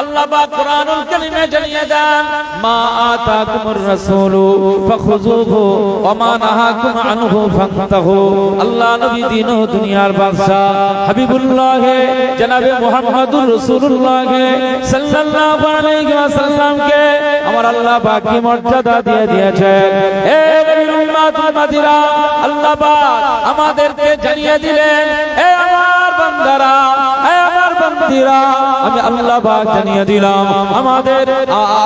আল্লাহ পাক কোরআনুল কারীমে জানিয়ে দেন, মা আতাকুমুর রাসূলু ফাখুযুহু ওয়া মা নাহাকুম আনহু ফান্তাহু। আল্লাহ নবী দিন ও দুনিয়ার বাদশা হাবিবুল্লাহ জনাবে মুহাম্মদুর রাসূলুল্লাহ সাল্লাল্লাহু আলাইহি ওয়াসাল্লামকে আমার আল্লাহ পাক কি মর্যাদা দিয়ে দিয়েছেন। হে নবীর উম্মত উম্মতিরা, আল্লাহ পাক আমাদেরকে জানিয়ে দিলেন, হে আমার বান্দারা, হে আমার বান্দিরা, আমি আল্লাহ পাক জানিয়ে দিলাম আমাদের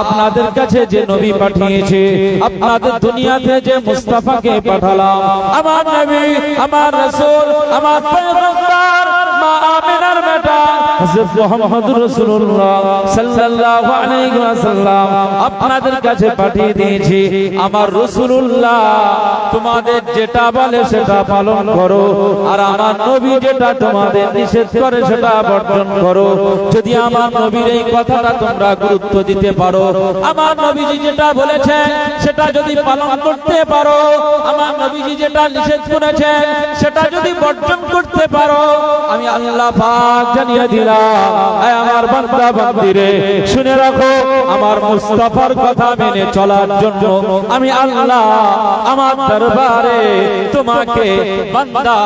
আপনাদের কাছে যে নবী পাঠিয়েছে, আপনাদের দুনিয়াতে যে মুস্তাফাকে পাঠালাম, আমার নবী, আমার রাসূল, আমার পয়গম্বর, মা আমিনার বেটা হযরত মুহাম্মদুর রাসূলুল্লাহ সাল্লাল্লাহু আলাইহি ওয়াসাল্লাম আপনাদের কাছে পাঠিয়ে দিয়েছি। আমার রাসূলুল্লাহ তোমাদের যেটা বলে সেটা পালন করো, আর আমার নবী যেটা তোমাদের নিষেধ করে সেটা বর্জন করো। যদি আমার নবীর এই কথাটা তোমরা গুরুত্ব দিতে পারো, আমার নবীজি যেটা বলেছেন সেটা যদি পালন করতে পারো, আমার নবীজি যেটা নিষেধ করেছেন সেটা যদি বর্জন করতে পারো, আমি আল্লাহ পাক জানিয়ে দিলাম, আয় আমার বান্দা বান্দিরে শুনে রাখো, আমার মুস্তাফার কথা মেনে চলার জন্য আমি আল্লাহ আমার দরবারে তোমাকে বান্দা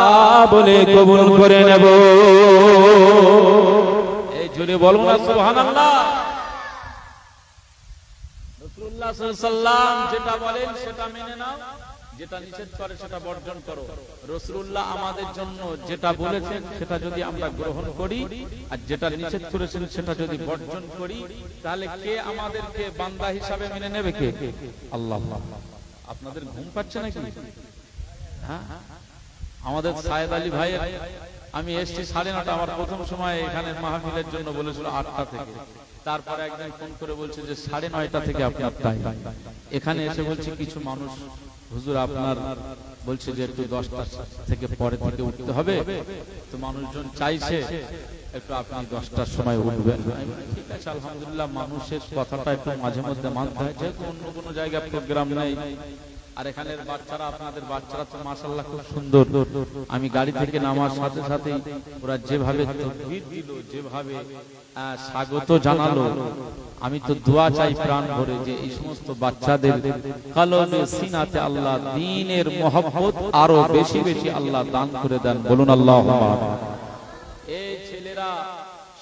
বলে কবুল করে নেব। এই জোরে বলুন না সুবহানাল্লাহ। রাসূলুল্লাহ সাল্লাল্লাহু আলাইহি ওয়াসাল্লাম যেটা বলেন সেটা মেনে নাও, যেটা নিষেধ করে সেটা বর্জন করো। রাসূলুল্লাহ আমাদের জন্য যেটা বলেছেন সেটা যদি আমরা গ্রহণ করি, আর যেটা নিষেধ করেছেন সেটা যদি বর্জন করি, তাহলে কে আমাদেরকে বান্দা হিসাবে মেনে নেবে? কে? আল্লাহ। আপনাদের ঘুম পাচ্ছে নাকি? হ্যাঁ, আমাদের সায়েদ আলী ভাই, আমি এসছি 9:30, আমার প্রথম সময় এখানে মাহফিলের জন্য বলেছিল 8টা থেকে, তারপরে একদিন ফোন করে বলছে যে 9:30 থেকে আপনার টাইম। এখানে এসে বলছে কিছু মানুষ, হুজুর আপনার বলছে যে একটু 10টা থেকে পরে থেকে উঠতে হবে, তো মানুষজন চাইছে একটু আপনি 10টার সময় উঠবেন। ঠিক আছে, আলহামদুলিল্লাহ, মানুষের কথাটা একটু মাঝে মধ্যে মানতে হয়, যেহেতু অন্য কোনো জায়গায় প্রোগ্রাম নেই। আর এখানের বাচ্চারা, আপনাদের বাচ্চারা তো মাশাআল্লাহ খুব সুন্দর। আমি গাড়ি থেকে নামার সাথে সাথেই ওরা যেভাবে তাকবীর দিল, যেভাবে স্বাগত জানালো, আমি তো দোয়া চাই প্রাণ ভরে যে এই সমস্ত বাচ্চাদের কলবে সিনাতে আল্লাহ দ্বীনের মহব্বত আরো বেশি বেশি আল্লাহ দান করে দেন। বলুন আল্লাহুম্মা আমিন। এই ছেলেরা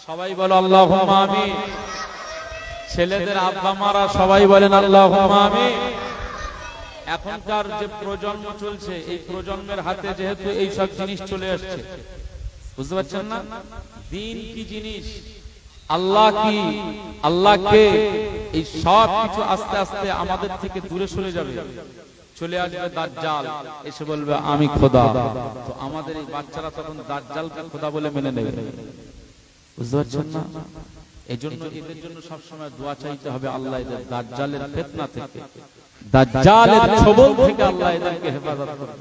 সবাই বলো আল্লাহুম্মা আমিন। ছেলেদের আব্বা মারা সবাই বলেন আল্লাহুম্মা আমিন। এখনকার যে প্রজন্ম চলছে, এই প্রজন্মের হাতে যেহেতু এই সব জিনিস চলে আসছে, বুঝতে পারছেন না দ্বীন কি জিনিস, আল্লাহ কি, আল্লাহকে, এই সব কিছু আস্তে আস্তে আমাদের থেকে দূরে সরে যাবে। চলে আসবে দাজ্জাল, এসে বলবে আমি খোদা। তো আমাদের এই বাচ্চারা তখন দাজ্জালকে খোদা বলে মেনে নেবে। বুঝতে পারছেন না? এজন্য এদের জন্য সবসময় দোয়া চাইতে হবে, আল্লাহ এদের দাজ্জালের ফিতনা থেকে, দাজ্জালের ছবল থেকে আল্লাহ এদেরকে হেফাজত করুন।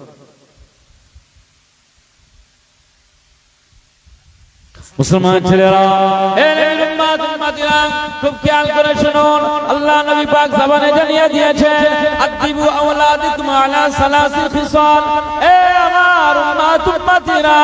মুসলমান ছেলেরা, খুব খেয়াল করে শুনুন, আল্লাহ নবী পাক জবানে জানিয়ে দিয়েছেন, আদিবু আওলাদিকুম আলা সালাসি খিসাল। এ আমার উম্মত উম্মতিরা,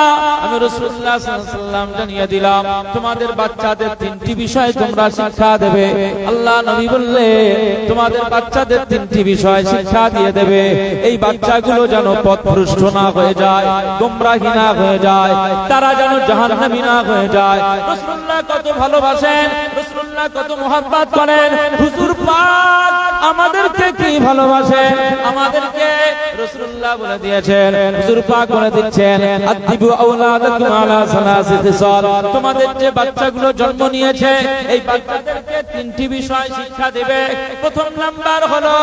আমি রাসূলুল্লাহ সাল্লাল্লাহু আলাইহি ওয়াসাল্লাম জানিয়ে দিলাম, তোমাদের বাচ্চাদের 3টি বিষয় তোমরা শিক্ষা দেবে। আল্লাহ নবী বললেন, তোমাদের বাচ্চাদের 3টি বিষয় শিক্ষা দিয়ে দেবে। এই বাচ্চাগুলো যেন পথভ্রষ্ট না হয়ে যায়, গোমরাহি না হয়ে যায়, তারা যেন জাহান্নামী না হয়ে যায়। রাসূলুল্লাহ কত ভালোবাসেন, রাসূলুল্লাহ কত মুহাব্বত করেন, হুজুর পাক আমাদেরকে কি ভালোবাসেন, আমাদেরকে রাসূলুল্লাহ বলে দিয়েছেন, হুজুর পাক বলে দিচ্ছেন, আদিবু আওলাদাকুম আলা সালাসি খিসাল। তোমাদের যে বাচ্চাগুলো জন্ম নিয়েছে, এই বাচ্চাদেরকে 3টি বিষয় শিক্ষা দেবে। প্রথম নাম্বার হলো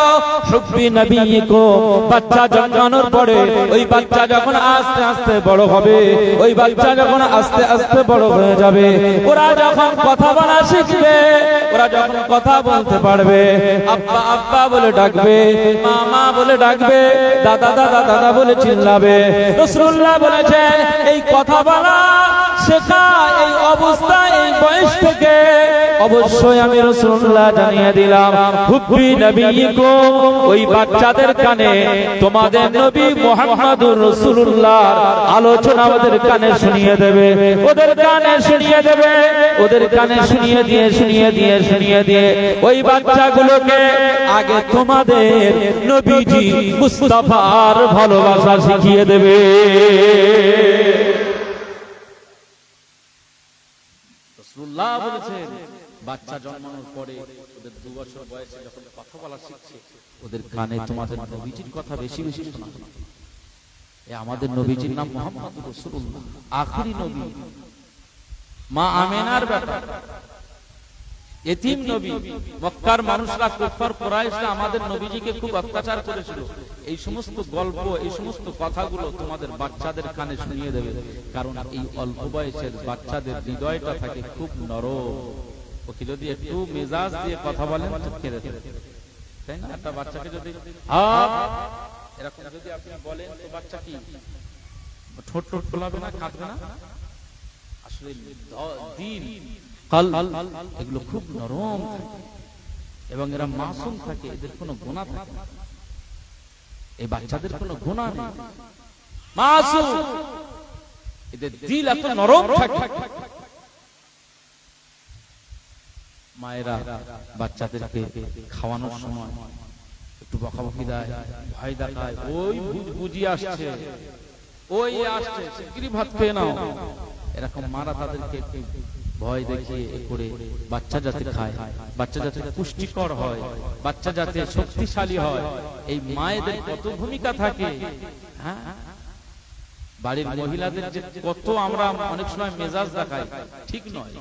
হুব্বি নবিয়িকুম। বাচ্চা জন্মানোর পরে ওই বাচ্চা যখন আস্তে আস্তে বড় হবে, ওই বাচ্চা যখন আস্তে আস্তে বড় হয়ে যাবে, ওরা যখন কথা বলা শিখবে, ওরা যখন কথা বলতে পারবে, আব্বা আব্বা বলে ডাকবে, মা মা বলে ডাকবে, দাদা দাদা দাদা বলে চিল্লাবে। রাসূলুল্লাহ বলেছেন, এই কথা বলা শেখা এই অবস্থা, এই বয়স থেকে অবশ্যই আমি রাসূলুল্লাহ জানিয়ে দিলাম হুব্বি নবীকুম, ওই বাচ্চাদের কানে তোমাদের নবী মুহাম্মদুর রাসূলুল্লাহর আলোচনা ওদের কানে শুনিয়ে দেবে, ওদের কানে শুনিয়ে দেবে, ওদের কানে শুনিয়ে দিয়ে ওই বাচ্চাগুলোকে আগে তোমাদের নবীজি মুস্তাফার ভালোবাসা শিখিয়ে দেবে। রাসূলুল্লাহ বলেছেন বাচ্চা জন্মানোর পরে ওদের 2 বছর বয়সে যখন কথা বলা শিখছে, ওদের কানে তোমাদের নবীজির কথা বেশি বেশি শোনাবে। আমাদের নবীজির নাম মুহাম্মদুর রাসূলুল্লাহ, আখেরি নবী, মা আমেনার বেটা, এতিম নবী। মক্কার মানুষরা, কুফার কুরাইশরা আমাদের নবীজিকে খুব অত্যাচার করেছিল। এই সমস্ত গল্প, এই সমস্ত কথাগুলো তোমাদের বাচ্চাদের কানে শুনিয়ে দেবে, কারণ এই অল্প বয়সের বাচ্চাদের হৃদয়টা থাকে খুব নরম। ওকে যদি একটু মেজাজ দিয়ে কথা বলেন তো কেঁদে দেবে, তাই না? একটা বাচ্চাকে যদি এরকম যদি আপনি বলেন তো বাচ্চা কি ঠোঁট ঠোঁট ফোলাবে না, কাঁদবে না? আসলে দিল, কলব এগুলো খুব নরম থাকে এবং এরা মাসুম থাকে, এদের কোনো গুনাহ থাকে না। এই বাচ্চাদের কোনো গুনাহ নেই, মাসুম, এদের দিল এত নরম থাকে। মায়েরা বাচ্চাদেরকে খাওয়ানোর সময় একটু বকাবকি দেয়, ভয় দেখায়, ওই বুঝি আসছে, ওই আসছে, শিগগিরই ভাত খেয়ে নাও, এরকম মারা তাদেরকে একটু ভয় দেখিয়ে করে বাচ্চা যাতে খায়, বাচ্চা যাতে পুষ্টিকর হয়, বাচ্চা যাতে শক্তিশালী হয়, এই মায়েদের কত ভূমিকা থাকে। হ্যাঁ, বাড়ির মহিলাদের যে কত আমরা অনেক সময় মেজাজ দেখাই, ঠিক নয়।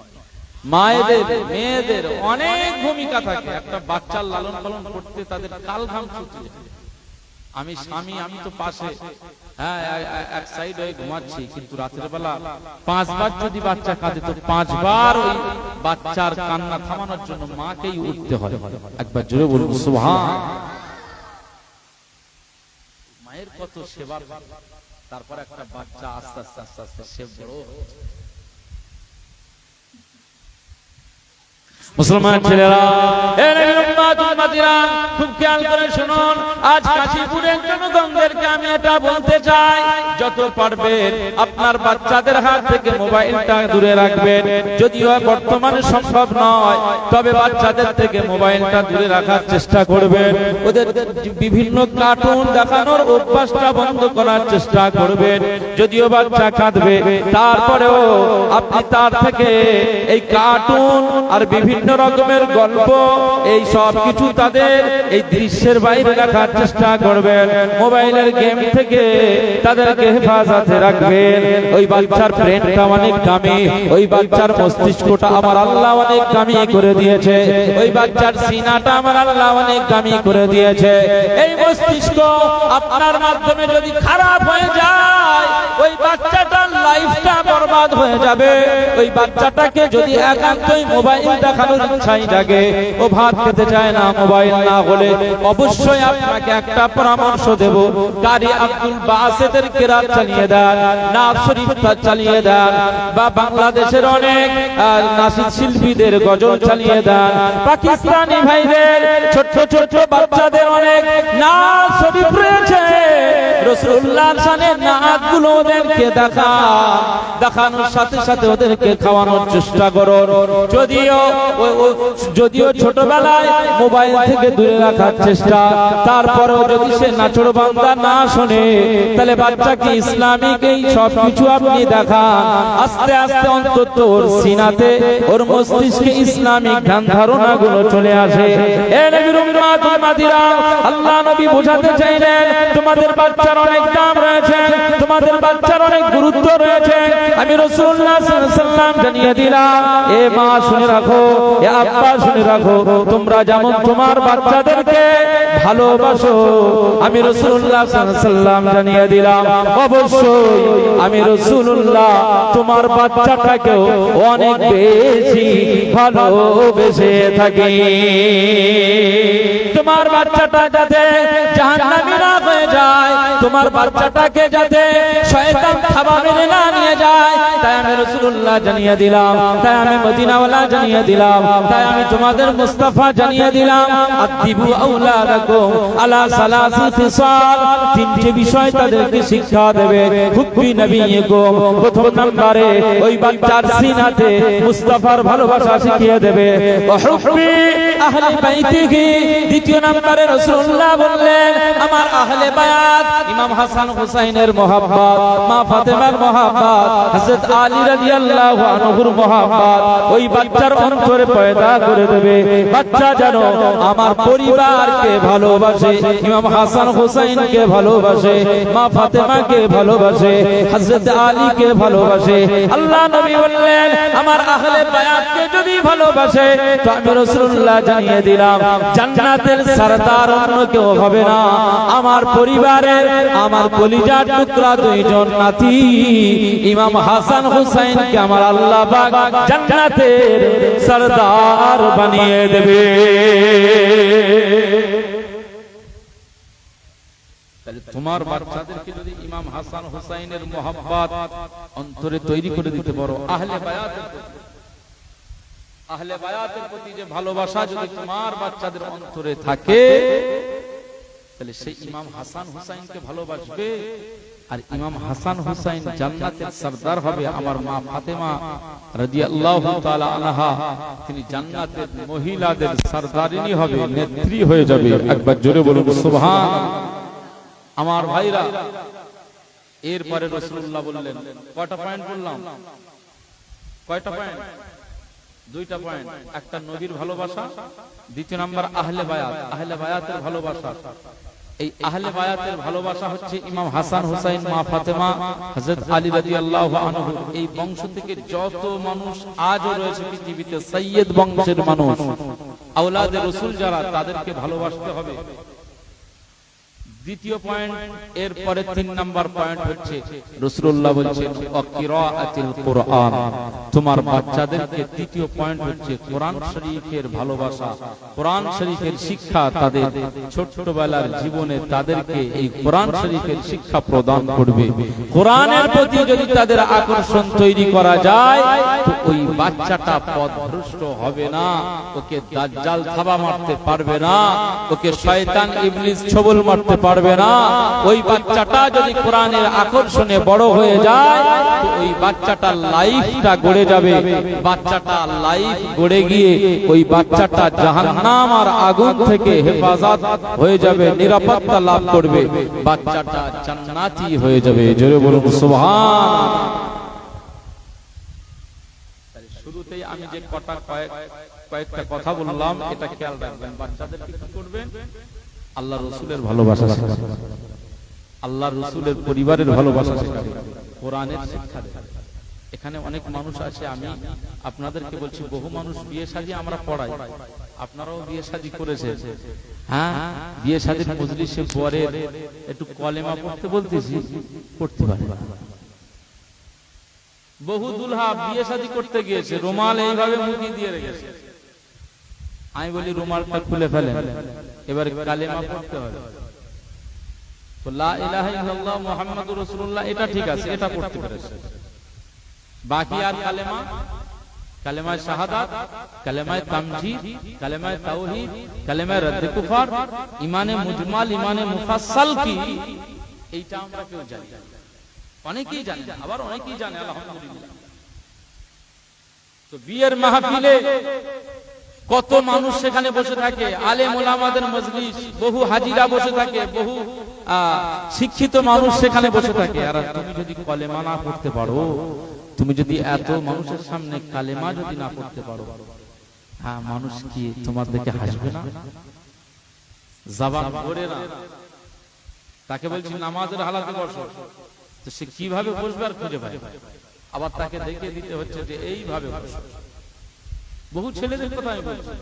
মায়েদের, মেয়েদের অনেক ভূমিকা থাকে। একটা বাচ্চার লালন পালন করতে তাদের কাল ঘাম ছুটে। আমি স্বামী, আমি তো পাশে, হ্যাঁ, এক সাইড হয়ে ঘুমাচ্ছি, কিন্তু রাতের বেলা 5 বার যদি বাচ্চা কাঁদে তো 5 বার ওই বাচ্চার কান্না থামানোর জন্য মাকেই উঠতে হয়। একবার জোরে বলুন সুবহান। মায়ের কত সেবা, তারপর একটা বাচ্চা আস্তে আস্তে আস্তে আস্তে সে বড়। মুসলমান ছেলেরা, খুব খেয়াল করে শুনুন, আজ কাশীপুরের জনগণদেরকে আমি এটা বলতে চাই, যত পারবেন আপনার বাচ্চাদের হাত থেকে মোবাইলটা দূরে রাখবেন। যদিও বর্তমানে সম্ভব নয়, তবে বাচ্চাদের থেকে মোবাইলটা দূরে রাখার চেষ্টা করবেন। ওদের বিভিন্ন কার্টুন দেখানোর অভ্যাসটা বন্ধ করার চেষ্টা করবেন। যদিও বাচ্চা কাঁদবে, তারপরেও আপনি তার থেকে এই কার্টুন আর বিভিন্ন রকমের গল্প, এই সব কিছু তাদের এই দৃশ্যের বাইরে রাখার চেষ্টা করবেন। মোবাইলের গেম থেকে তাদেরকে হেফাজতে রাখবেন। ওই বাচ্চার ব্রেনটা অনেক দামি, ওই বাচ্চার মস্তিষ্কটা আমার আল্লাহ অনেক দামি করে দিয়েছে, ওই বাচ্চার সিনাটা আমার আল্লাহ অনেক দামি করে দিয়েছে। এই মস্তিষ্ক আপনার মাধ্যমে যদি খারাপ হয়ে যায়, ওই বাচ্চাটার লাইফটা বরবাদ হয়ে যাবে। ওই বাচ্চাটাকে যদি একান্তই মোবাইল দেখানোর ইচ্ছাই জাগে, ও ভাত খেতে চায় না মোবাইল না হলে, অবশ্যই আপনাকে একটা পরামর্শ দেব, কারি আব্দুল বাসেতের কেরাত চালিয়ে দেন, নাথ শরীফ চালিয়ে দেন, বা বাংলাদেশের অনেক নাসির শিল্পীদের গজল চালিয়ে দেন, পাকিস্তানি ভাইদের ছোট ছোট বাচ্চাদের অনেক নাথ শরীফ রয়েছে, রাসূলুল্লাহর শানের নাতগুলো ওদেরকে দেখানোর সাথে সাথে ওদেরকে খাওয়ানোর চেষ্টা করো। যদিও ছোটবেলায় মোবাইল থেকে দূরে রাখার চেষ্টা, তারপরেও যদি সে নাচড়বান্দা না শোনে, তাহলে বাচ্চাকে ইসলামিক এই সব কিছু আপনি দেখান, আস্তে আস্তে অন্তত ওর সিনাতে, ওর মস্তিষ্কে ইসলামিক ধ্যান ধারণা গুলো চলে আসে। এ নবীর উম্মত উম্মতিরা, আল্লাহ নবী বোঝাতে চাইলেন তোমাদের বাচ্চার অনেক দাম রয়েছে, তোমাদের বাচ্চার অনেক গুরুত্ব রয়েছে। আমি রাসূলুল্লাহ সাল্লাল্লাহু আলাইহি ওয়াসাল্লাম জানিয়ে দিলাম, এ মা শুনে রাখো, এ আব্বা শুনে রাখো, তোমরা যেমন তোমার বাচ্চাদেরকে ভালোবাসো, আমি রাসূলুল্লাহ সাল্লাল্লাহু আলাইহি ওয়াসাল্লাম জানিয়ে দিলাম, অবশ্যই আমি রাসূলুল্লাহ তোমার বাচ্চাটাকেও অনেক বেশি ভালোবেসে থাকি। তোমার বাচ্চাটা যাতে জাহান্নামী না হয়ে যায়, তোমার বাচ্চাটাকে যাতে শয়তান থাবা মেরে না নিয়ে যায়, তাই আমি রাসূলুল্লাহ জানিয়ে দিলাম, তাই আমি মদিনাওয়ালা জানিয়ে দিলাম, তাই আমি তোমাদের মুস্তাফা জানিয়ে দিলাম, আদিবু আওলাদাকুম আলা সালাসি ফিসাল, তিনটি বিষয় তাদেরকে শিক্ষা দেবে। হুব্বি নবিয়িকুম, প্রথম নম্বরে ওই বাচ্চার সিনাতে মুস্তাফার ভালোবাসা শিখিয়ে দেবে। ওয়া হুব্বি আহলি বাইতিহি, দ্বিতীয় নম্বরে রাসূলুল্লাহ বললেন আমার আহলে বায়াত, ইমাম হাসান হুসাইনের মহব্বত, মা ফাতেমার মহব্বত, হযরত আলী রাদিয়াল্লাহু আনহুর মহব্বত ওই বাচ্চার অন্তরে পয়দা করে দেবে। বাচ্চা যেন আমার পরিবারকে ভালোবাসে, ইমাম হাসান হুসাইনকে ভালোবাসে, মা ফাতেমাকে ভালোবাসে, হযরত আলীকে ভালোবাসে। আল্লাহ নবী বললেন আমার আহলে বায়াতকে যদি ভালোবাসে তো আমি রাসূলুল্লাহ জানিয়ে দিলাম জান্নাতের সরদার অন্য কেউ হবে না। আমার পরিবারের আমার কলিজার টুকরা দুইজন নাতি ইমাম হাসান হুসাইনকে আমার আল্লাহ পাক জান্নাতের সরদার বানিয়ে দেবে। তোমার বাচ্চাদেরকে যদি ইমাম হাসান হুসাইনের মহব্বত অন্তরে তৈরি করে দিতে পারো, আহলে বায়াতের প্রতি যে ভালোবাসা যদি তোমার বাচ্চাদের অন্তরে থাকে, তাহলে সেই ইমাম হাসান হুসাইনকে ভালোবাসবে। আর ইমাম হাসান হুসাইন জান্নাতের সরদার হবে। আমার মা ফাতেমা রাদিয়াল্লাহু তাআলা আনহা তিনি জান্নাতের মহিলাদের সরদারিনী হবে, নেত্রী হয়ে যাবে। একবার জোরে বলুন সুবহানাল্লাহ। আমার ভাইরা, এরপরে রাসূলুল্লাহ বললেন, কয়টা পয়েন্ট বললাম? কয়টা পয়েন্ট? দুইটা পয়েন্ট। একটা নবীর ভালোবাসা, দ্বিতীয় নাম্বার আহলে বায়াত, আহলে বায়াতের ভালোবাসা। এই আহলে বায়াতের ভালোবাসা হচ্ছে ইমাম হাসান হুসাইন, মা ফাতেমা, হযরত আলী রাদিয়াল্লাহু আনহু। এই বংশ থেকে যত মানুষ আজও রয়েছে পৃথিবীতে, সাইয়্যিদ বংশের মানুষ, আওলাদে রাসূল যারা, তাদেরকে ভালোবাসতে হবে। দ্বিতীয় পয়েন্ট, এরপরে 3 নাম্বার পয়েন্ট হচ্ছে রাসূলুল্লাহ বলেছেন ওয়াকিরাআতিল কুরআন। তোমার বাচ্চাদেরকে তৃতীয় পয়েন্ট হচ্ছে কোরআন শরীফের ভালোবাসা, কোরআন শরীফের শিক্ষা। তাদের ছোটবেলার জীবনে তাদেরকে এই কোরআন শরীফের শিক্ষা প্রদান করবে। কোরআনের প্রতি যদি তাদের আকর্ষণ তৈরি করা যায় তো ওই বাচ্চাটা পথভ্রষ্ট হবে না, ওকে দাজ্জাল থাবা মারতে পারবে না, ওকে শয়তান ইবলিস ছবল মারতে পারবে না। ওই বাচ্চাটা যদি কোরআনের আকর্ষণে বড় হয়ে যায় তো ওই বাচ্চাটার লাইফটা গড়ে যাবে। বাচ্চাটা লাইফ গড়ে গিয়ে ওই বাচ্চাটা জাহান্নাম আর আগুন থেকে হেফাজত হয়ে যাবে, নিরাপত্তা লাভ করবে, বাচ্চাটা জান্নাতি হয়ে যাবে। জোরে বলুন সুবহানাল্লাহ। শুরুতেই আমি যে কয়েকটা কথা বললাম এটা খেয়াল রাখবেন। বাচ্চাদেরকে কি করবেন? আল্লাহ রাসূলের ভালোবাসা শেখাবেন, আল্লাহ রাসূলের পরিবারের ভালোবাসা শেখাবেন, কোরআনের শিক্ষা দেবেন। এখানে অনেক মানুষ আছে, আমি আপনাদেরকে বলছি, বহু মানুষ বিয়ে শাদী আমরা পড়াই, আপনারাও বিয়ে শাদী করেছেন। হ্যাঁ, বিয়ে শাদীর মজলিসে পরে একটু কলেমা পড়তে বলতেছি, পড়তে পারে। বহু দুলহা বিয়ে শাদী করতে গিয়েছে, রুমাল এইভাবে মুখে দিয়ে রেখেছে। আমি বলি রুমালটা খুলে ফেলেন, এবার কালেমা পড়তে হবে। তো লা ইলাহা ইল্লাল্লাহ মুহাম্মাদুর রাসূলুল্লাহ এটা ঠিক আছে, এটা পড়তে পেরেছে। বাকি আর কালেমা, কালেমায়ে শাহাদাত, কালেমায়ে তামজিদ, কালেমায়ে তাওহীদ, কালেমায়ে রদ্দ কুফর, ঈমানে মুজমাল, ঈমানে মুফাসসাল কি, এইটা আমরা কেউ জানি না। অনেকেই জানে, আবার অনেকেই জানে আলহামদুলিল্লাহ। তো বিয়ের মাহফিলে কত মানুষ সেখানে বসে থাকে, আলেম ওলামাদের মজলিস, বহু হাজিরা বসে থাকে, বহু শিক্ষিত মানুষ সেখানে বসে থাকে। আর তুমি যদি কলেমা না পড়তে পারো, তুমি যদি এত মানুষের সামনে কালেমা যদি না পড়তে পারো, হ্যাঁ, মানুষ কি তোমার দেখে হাসবে না? জবান ধরে না। তাকে বলছি নামাজের হালাতে বসো, তো সে কিভাবে বসবে আর খুঁজে পায়? আবার তাকে দেখিয়ে দিতে হচ্ছে যে এইভাবে বসো। বহু ছেলেদের কথা আমি বলছি।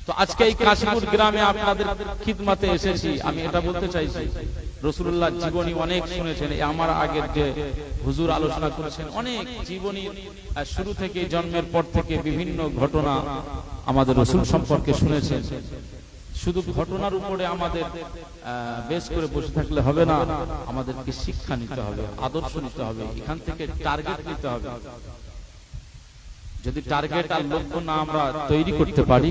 তো আজকে এই কাশীপুর গ্রামে আপনাদের খিদমতে এসেছি। আমি এটা বলতে চাইছি, রাসূলুল্লাহ জীবনী অনেক শুনেছেন, আমার আগের যে হুজুর আলোচনা করেছেন, অনেক জীবনী শুরু থেকে জন্মের পর থেকে বিভিন্ন ঘটনা আমাদের রাসূল সম্পর্কে শুনেছেন। শুধু ঘটনার উপরে আমাদের বেশ করে বসে থাকলে হবে না, আমাদেরকে শিক্ষা নিতে হবে, আদর্শ নিতে হবে, এখান থেকে টার্গেট নিতে হবে। যদি টার্গেট আর লক্ষ্য না আমরা তৈরি করতে পারি,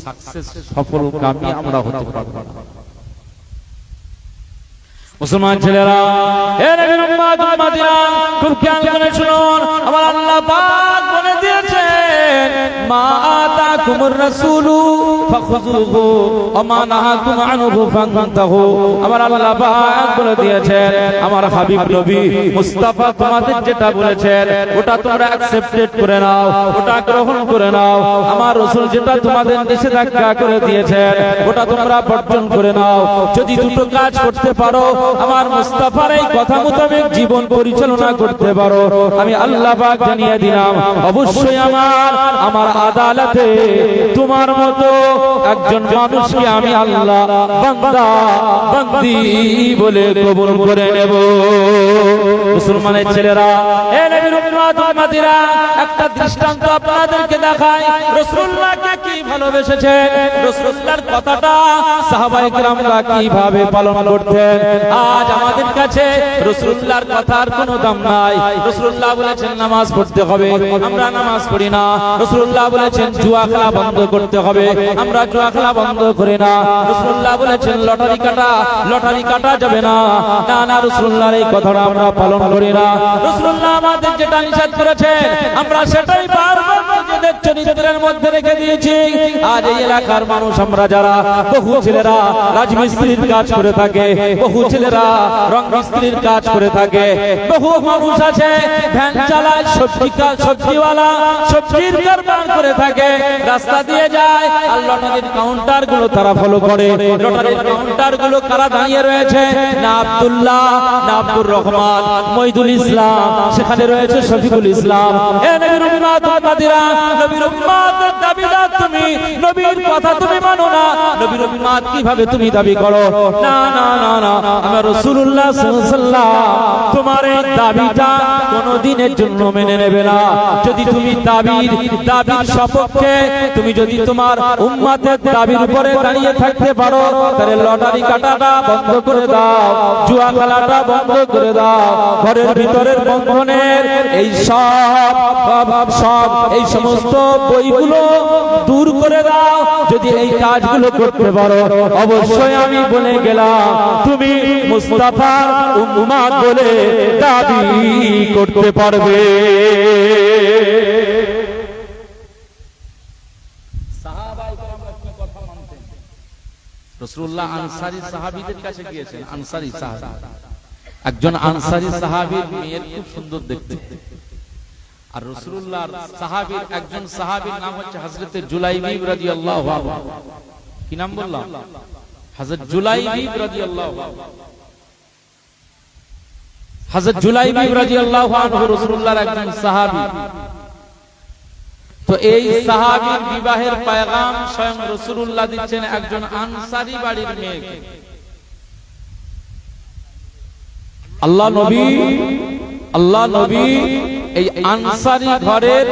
সাকসেস সফলকামী আমরা হতে পারবো না। মুসলমান ছেলেরা, হে নবীর উম্মত উম্মতিরা, খুব খেয়াল করে শুনুন, আমার আল্লাহ পাক বলে দিয়েছেন, মা আতাকুমুর রাসূলু ফাখুযুহু ওয়া মা নাহাকুম আনহু ফান্তাহু। আমার আল্লাহ পাক বলে দিয়েছেন, আমার হাবিব নবী মুস্তাফা তোমাদের যেটা বলেছেন ওটা তোমরা অ্যাকসেপ্টেড করে নাও, ওটা গ্রহণ করে নাও। আমার রাসূল যেটা তোমাদের নিষেধাজ্ঞা করে দিয়েছেন ওটা তোমরা বর্জন করে নাও। যদি দুটো কাজ করতে পারো, আমার মুস্তাফার এই কথা মোতাবেক জীবন পরিচালনা করতে পারো, আমি আল্লাহ পাক জানিয়ে দিলাম, অবশ্যই আমার আদালতে তোমার মতো একজন মানুষকে আমি আল্লাহ বান্দা বান্দি বলে কবুল করে নেব। মুসলমানের ছেলেরা, হে নবীর উম্মত উম্মতিরা, একটা দৃষ্টান্ত আপনাদেরকে দেখাই, রাসূলুল্লাহকে কি ভালোবেসেছেন, রাসূলুল্লাহর কথাটা সাহাবায়ে কেরামরা কিভাবে পালন করতেন। আজ আমাদের কাছে রাসূলুল্লাহর কথার কোনো দাম নাই। রাসূলুল্লাহ বলেছেন নামাজ পড়তে হবে, আমরা নামাজ পড়ি না। রাসূলুল্লাহ বলেছেন জুয়া খেলা বন্ধ করতে হবে, আমরা জুয়া খেলা বন্ধ করি না। রাসূলুল্লাহ বলেছেন লটারি কাটা যাবে না, না না, রাসূলুল্লাহর এই কথাটা আমরা পালন করি না। রাসূলুল্লাহ আমাদের যেটা নিষেধ করেছেন আমরা সেটাই বারবার নিজেদের চরিত্রের মধ্যে রেখে দিয়েছি। আজ এই এলাকার মানুষ আমরা যারা, বহু ছেলেরা রাজমিস্ত্রির কাজ করে থাকে, বহু ছেলেরা রং মিস্ত্রির কাজ করে থাকে, বহু মানুষ আছে ভ্যান চালায়, সবজিওয়ালা সবজির কারবার করে থাকে, রাস্তা দিয়ে যায়। আর লটারির কাউন্টার গুলো তারা ফলো করে। লটারির কাউন্টার গুলো কারা দাঁড়িয়ে রয়েছে? না আব্দুল্লাহ, না আব্দুর রহমান, মইদুল ইসলাম, সেখানে রয়েছে শফিকুল ইসলাম। এ নবীর উম্মত উম্মতিরা, নবীর উম্মতের দাবিদার তুমি, নবীর কথা তুমি মানো না, নবীর উম্মত কিভাবে তুমি দাবি করো? না না না না, আমার রাসূলুল্লাহ সাল্লাল্লাহু আলাইহি ওয়াসাল্লাম তোমার এই দাবিটা কোনদিনের জন্য মেনে নেবে না। যদি তুমি দাবির সপক্ষে, তুমি যদি তোমার উম্মতের দাবির উপরে দাঁড়িয়ে থাকতে পারো, তাহলে লটারি কাটাটা বন্ধ করে দাও, জুয়া খেলাটা বন্ধ করে দাও, ঘরের ভিতরের বন্ধনের এই সব এই সমস্ত বইগুলো দূর করে দাও। যদি এই কাজগুলো করতে পারো, অবশ্যই আমি বলে গেলাম তুমি মুস্তাফার উম্মত বলে দাবি করতে পারবে। রাসূলুল্লাহ আনসারী সাহাবীদের কাছে গিয়েছেন। আনসারী সাহাবী, একজন আনসারী সাহাবীর মেয়ের খুব সুন্দর দেখতে। আর রাসূলুল্লাহর সাহাবীর একজন সাহাবীর নাম হচ্ছে হযরত জুলাইবি রাদিয়াল্লাহু আনহু। কি নাম বললাম? হযরত জুলাইবি রাদিয়াল্লাহু আনহু। হযরত জুলাইবি রাদিয়াল্লাহু আনহু রাসূলুল্লাহর একজন সাহাবী। তো এই সাহাবীর বিবাহের পয়গাম স্বয়ং রাসূলুল্লাহ দিচ্ছেন একজন আনসারী বাড়ির মেয়েকে। আল্লাহ নবী এই আনসারী ঘরের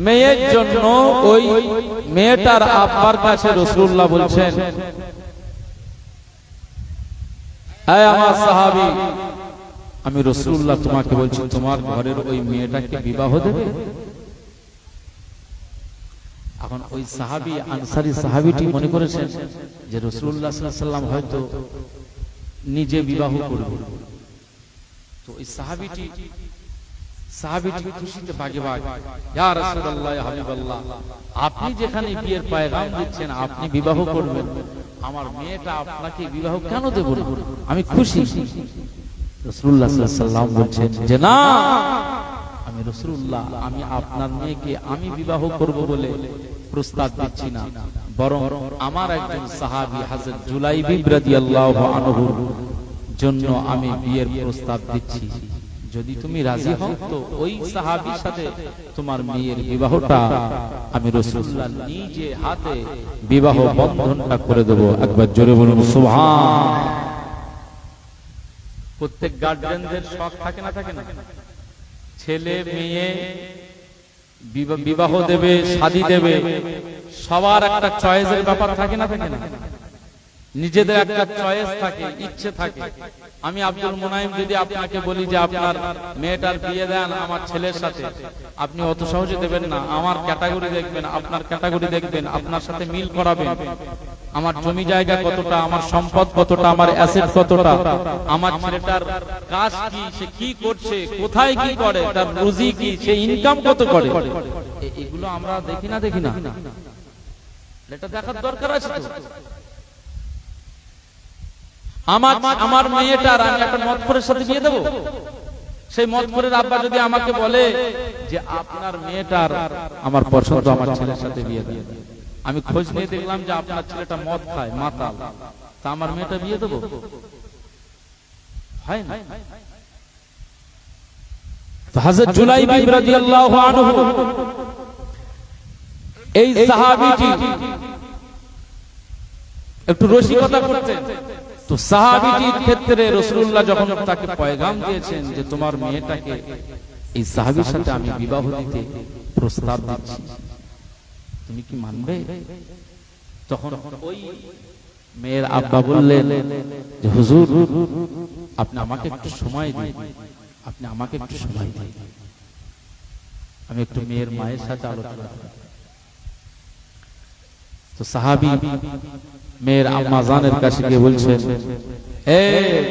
মেয়ের জন্য ওই মেয়েটার আব্বার কাছে রাসূলুল্লাহ বলছেন, এই আমার সাহাবী, আমি রাসূলুল্লাহ তোমাকে বলছি তোমার ঘরের ওই মেয়েটাকে বিবাহ দেবে। এখন ওই সাহাবী, আনসারী সাহাবীটি মনে করেছেন যে রাসূলুল্লাহ সাল্লাল্লাহু আলাইহি ওয়াসাল্লাম হয়তো নিজে বিবাহ করবে। তো এই সাহাবীটি খুশিতে বাগে বাগে, ইয়া রাসূলুল্লাহ, ইয়া হাবিবাল্লাহ, আপনি যেখানে বিয়ের পয়গাম দিচ্ছেন, আপনি বিবাহ করবেন, আমার মেয়েটা আপনাকে বিবাহ কেন দেব? আমি খুশি। রাসূলুল্লাহ সাল্লাল্লাহু আলাইহি ওয়াসাল্লাম বলছেন যে না, আমি রাসূলুল্লাহ, আমি আপনার মেয়েকে আমি বিবাহ করব বলে প্রস্তাব দিচ্ছি না, বরং আমার একজন সাহাবী হযরত জুলাইবি রাদিয়াল্লাহু আনহুর জন্য আমি বিয়ের প্রস্তাব দিচ্ছি। যদি তুমি রাজি হও তো ওই সাহাবীর সাথে তোমার মেয়ের বিবাহটা আমি রাসূলুল্লাহ নিজে হাতে বিবাহ বন্ধনটা করে দেব। একবার জোরে বলুন সুবহান। প্রত্যেক গার্ডিয়ানদের শখ থাকে না, থাকে না? ছেলে মেয়ে বিবাহ দেবে, শাদী দেবে, সবার একটা চয়েসের ব্যাপার থাকে না, থাকে না? নিজেদের একটা চয়েস থাকে, ইচ্ছে থাকে। আমি আব্দুল মুনাইম যদি আপনাকে বলি যে আপনার মেয়েটার বিয়ে দেন আমার ছেলের সাথে, আপনি অত সহজে দেবেন না। আমার ক্যাটাগরি দেখবেন, আপনার ক্যাটাগরি দেখবেন, আপনার সাথে মিল করাবেন। আমার জমি জায়গা কতটা, আমার সম্পদ কতটা, আমার অ্যাসেট কতটা, আমার ছেলেটার কাজ কি, সে কি করছে, কোথায় কি করে, তার রুজি কি, সে ইনকাম কত করে, এগুলো আমরা দেখি না, দেখি না? এটা দেখার দরকার আছে তো। আমার মেয়েটার আমি একটা মতফরের সাথে বিয়ে দেবো? সেই মতফরের আব্বা যদি আমাকে বলে যে আপনার মেয়েটার আমার পছন্দ, আমার ছেলের সাথে বিয়ে দেব, আমি খোঁজ নিয়ে দেখলাম যে আপনার ছেলেটা মদ খায়, মাতাল, তা আমার মেয়েটা বিয়ে দেবো? হয় না। হযরত জুলাইবিব রাদিয়াল্লাহু আনহু, এই সাহাবীটি একটু রসিকতা করতেন। তো সাহাবীটির ক্ষেত্রে রাসূলুল্লাহ যখন তাকে পয়গাম দিয়েছেন যে তোমার মেয়েটাকে এই সাহাবীর সাথে আমি বিবাহ দিতে প্রস্তাব দিচ্ছি, তুমি কি মানবে? তখন ওই মেয়ের আব্বা বললেন যে হুজুর, আপনি আমাকে একটু সময় দিন, আপনি আমাকে একটু সময় দিন, আমি একটু মেয়ের মায়ের সাথে আলোচনা করি। তো সাহাবী মেয়ের আম্মা জানের কাছে গিয়ে বলছেন,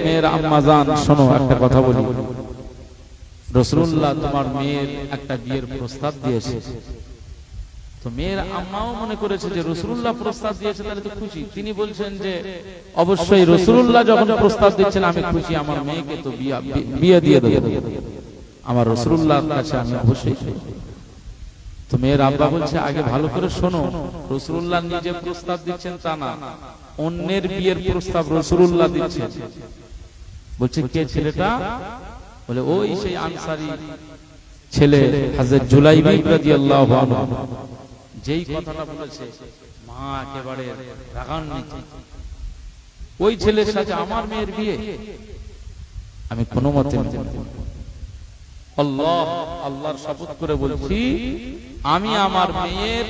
মেয়ের আম্মা জান, শোনো একটা কথা বলি, রাসূলুল্লাহ তোমার মেয়ের একটা বিয়ের প্রস্তাব দিয়েছে। তো মেয়ের আম্মাও মনে করেছে যে রাসূলুল্লাহ প্রস্তাব দিয়েছে, তাহলে তো খুশি। তিনি বলছেন যে অবশ্যই রাসূলুল্লাহ যখন প্রস্তাব দিচ্ছেন আমি খুশি, আমার মেয়েকে তো বিয়ে দিয়ে দেব, আমার রাসূলুল্লাহর কাছে আমি অবশ্যই খুশি। তো মেয়ের আব্বা বলছে আগে ভালো করে শোনো, রাসূলুল্লাহ নিজে প্রস্তাব দিচ্ছেন তা না, অন্যের বিয়ের প্রস্তাব রাসূলুল্লাহ দিচ্ছেন। বলছে কে ছেলেটা? বলে ওই সেই আনসারী ছেলে হযরত জুলাইবিব রাদিয়াল্লাহু আনহু। যেই কথাটা বলেছে মা একেবারে রাগান্বিত, ওই ছেলের সাথে আমার মেয়ের বিয়ে আমি কোনো মতে আল্লাহর শপথ করে বলছি, আমি আমার মেয়ের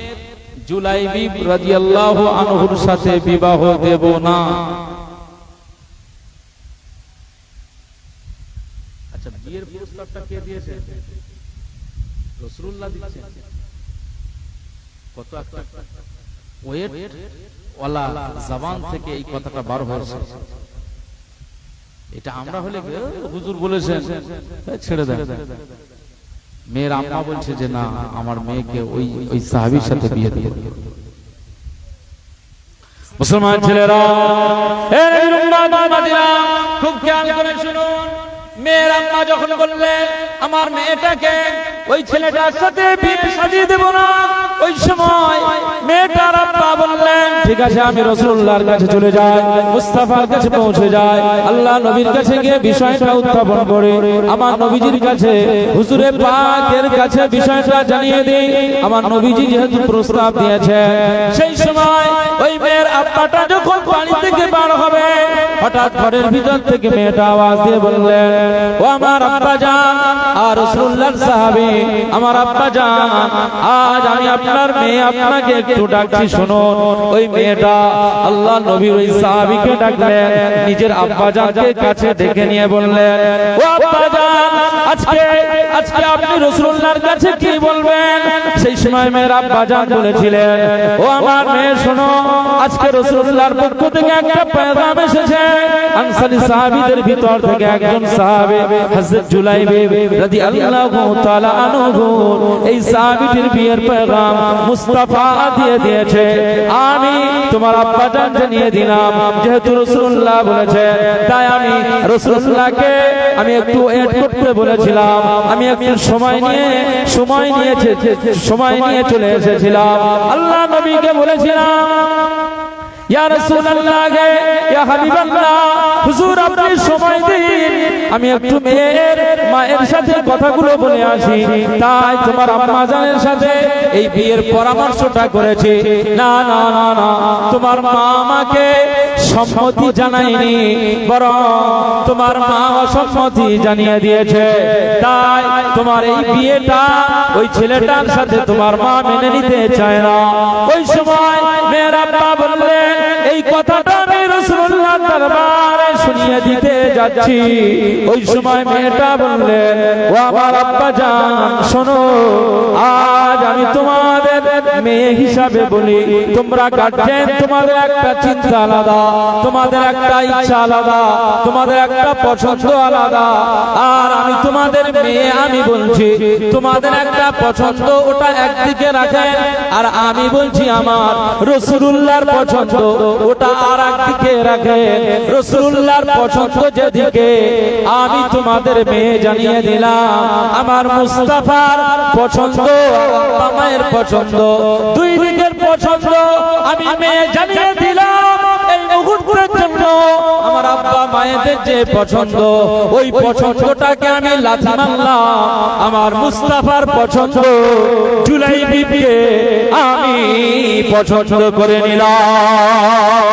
জুলাইবিব রাদিয়াল্লাহু আনহুর সাথে বিবাহ দেব না। আচ্ছা, বিয়ের প্রস্তাবটা কে দিয়েছে? রাসূলুল্লাহ দিয়েছেন। কত একটা ওয়েট ওয়ালা জবান থেকে এই কথাটা বার হয়েছে। এটা আমরা হলে হুজুর বলেছেন ছেড়ে দেন। মেয়ের আম্মা বলছে যে না, আমার মেয়েকে ওই সাহাবীর সাথে বিয়ে দেব। মুসলমান ছেলেরা, খুব খেয়াল করে শুনুন, মেয়ের আম্মা যখন বললেন আমার মেয়েটাকে ওই ছেলেটার সাথে বিয়ে সাজিয়ে দেব না, ওই সময় মেয়েটার আব্বা বললেন ঠিক আছে, আমি রাসূলুল্লাহর কাছে চলে যাই, মুস্তাফার কাছে পৌঁছে যাই, আল্লাহ নবীর কাছে গিয়ে বিষয়টা উত্থাপন করে আমার নবীজির কাছে, হুজুরে পাকের কাছে বিষয়টা জানিয়ে দেই। আমার নবীজি যেহেতু প্রস্তাব দিয়েছে, সেই সময় ওই মেয়ের আব্বাটা যখন বাড়ি থেকে বার হবে, হঠাৎ ঘরের ভিতর থেকে মেয়েটা আওয়াজ দিয়ে বললেন, ও আমার আব্বা জান আর রাসূলুল্লাহর সাহাবী, আমার আব্বা জান, আজ আমি আপনার মেয়ে আপনাকে একটু ডাকছি শুনুন। ওই মেয়েটা আল্লাহ নবীর ওই সাহাবীকে ডাকলেন, নিজের আব্বা জানকে কাছে ডেকে নিয়ে বললেন, ও আব্বা জান, আজকে আপনি রাসূলুল্লাহর কাছে কি বলবেন? সেই সময় মেয়ের আব্বা জান বলেছিলেন, ও আমার মেয়ে শোনো, আজকে রাসূলুল্লাহর পক্ষ থেকে একটা পেগাম এসেছে। আনসারী সাহাবীদের ভিতর থেকে একজন সাহাবী হযরত জুলাইবিব রাদিয়াল্লাহু তাআলা আনহু এই সাহাবীটির বিয়ের পেগাম মুস্তাফা দিয়ে দিয়েছে। আমি তোমার আব্বা জান জানিয়ে দিলাম, যেহেতু রাসূলুল্লাহ বলেছে, তাই আমি রাসূলুল্লাহকে আমি একটু এড করতে বলেছিলাম, আমি একটু সময় নিয়ে চলে এসেছিলাম। আল্লাহ নবীকে বলেছিলাম, ইয়া রাসূলুল্লাহ, ইয়া হাবিবাল্লাহ, হুজুর আপনি সময় দিন, আমি একটু মেয়ের মায়ের সাথে কথাগুলো বলে আসি। তাই তোমার আম্মা জানের সাথে এই বিয়ের পরামর্শটা করেছি। না না না না, তোমার মা আমাকে সম্মতি জানায়নি, বরং তোমার মা অসম্মতি জানিয়ে দিয়েছে। তাই তোমার এই বিয়েটা ওই ছেলেটার সাথে তোমার মা মেনে নিতে চায় না। ওই সময় মেয়ের আব্বা বললেন, এই কথাটা আমি রাসূলুল্লাহ দরবারে শুনিয়ে দিতে যাচ্ছি। ওই সময় মেয়েটা বললেন, ও আমার আব্বা জান, শোনো, আজ আমি তোমাদের মেয়ে হিসাবে বলি, তোমরা গার্জেন, তোমাদের একটা চিন্তা আলাদা, তোমাদের একটা ইচ্ছা আলাদা, তোমাদের একটা পছন্দ আলাদা। আর আমি তোমাদের মেয়ে, আমি বলছি তোমাদের একটা পছন্দ, ওটা একদিকে রাখেন, আর আমি বলছি আমার রাসূলুল্লাহর পছন্দ, ওটা আর একদিকে রাখেন। রাসূলুল্লাহর পছন্দ যেদিকে, আমি তোমাদের মেয়ে জানিয়ে দিলাম আমার মুস্তাফার পছন্দ, আব্বা মায়ের পছন্দ, দুই দিকের পছন্দ আমি মেয়ে জানিয়ে দিলাম। এই মুহূর্তের জন্য আমার আব্বা মায়েদের যে পছন্দ, ওই পছন্দটাকে আমি লাথি মারলাম, আমার মুস্তাফার পছন্দ জুলাই বিবিকে আমি পছন্দ করে নিলাম।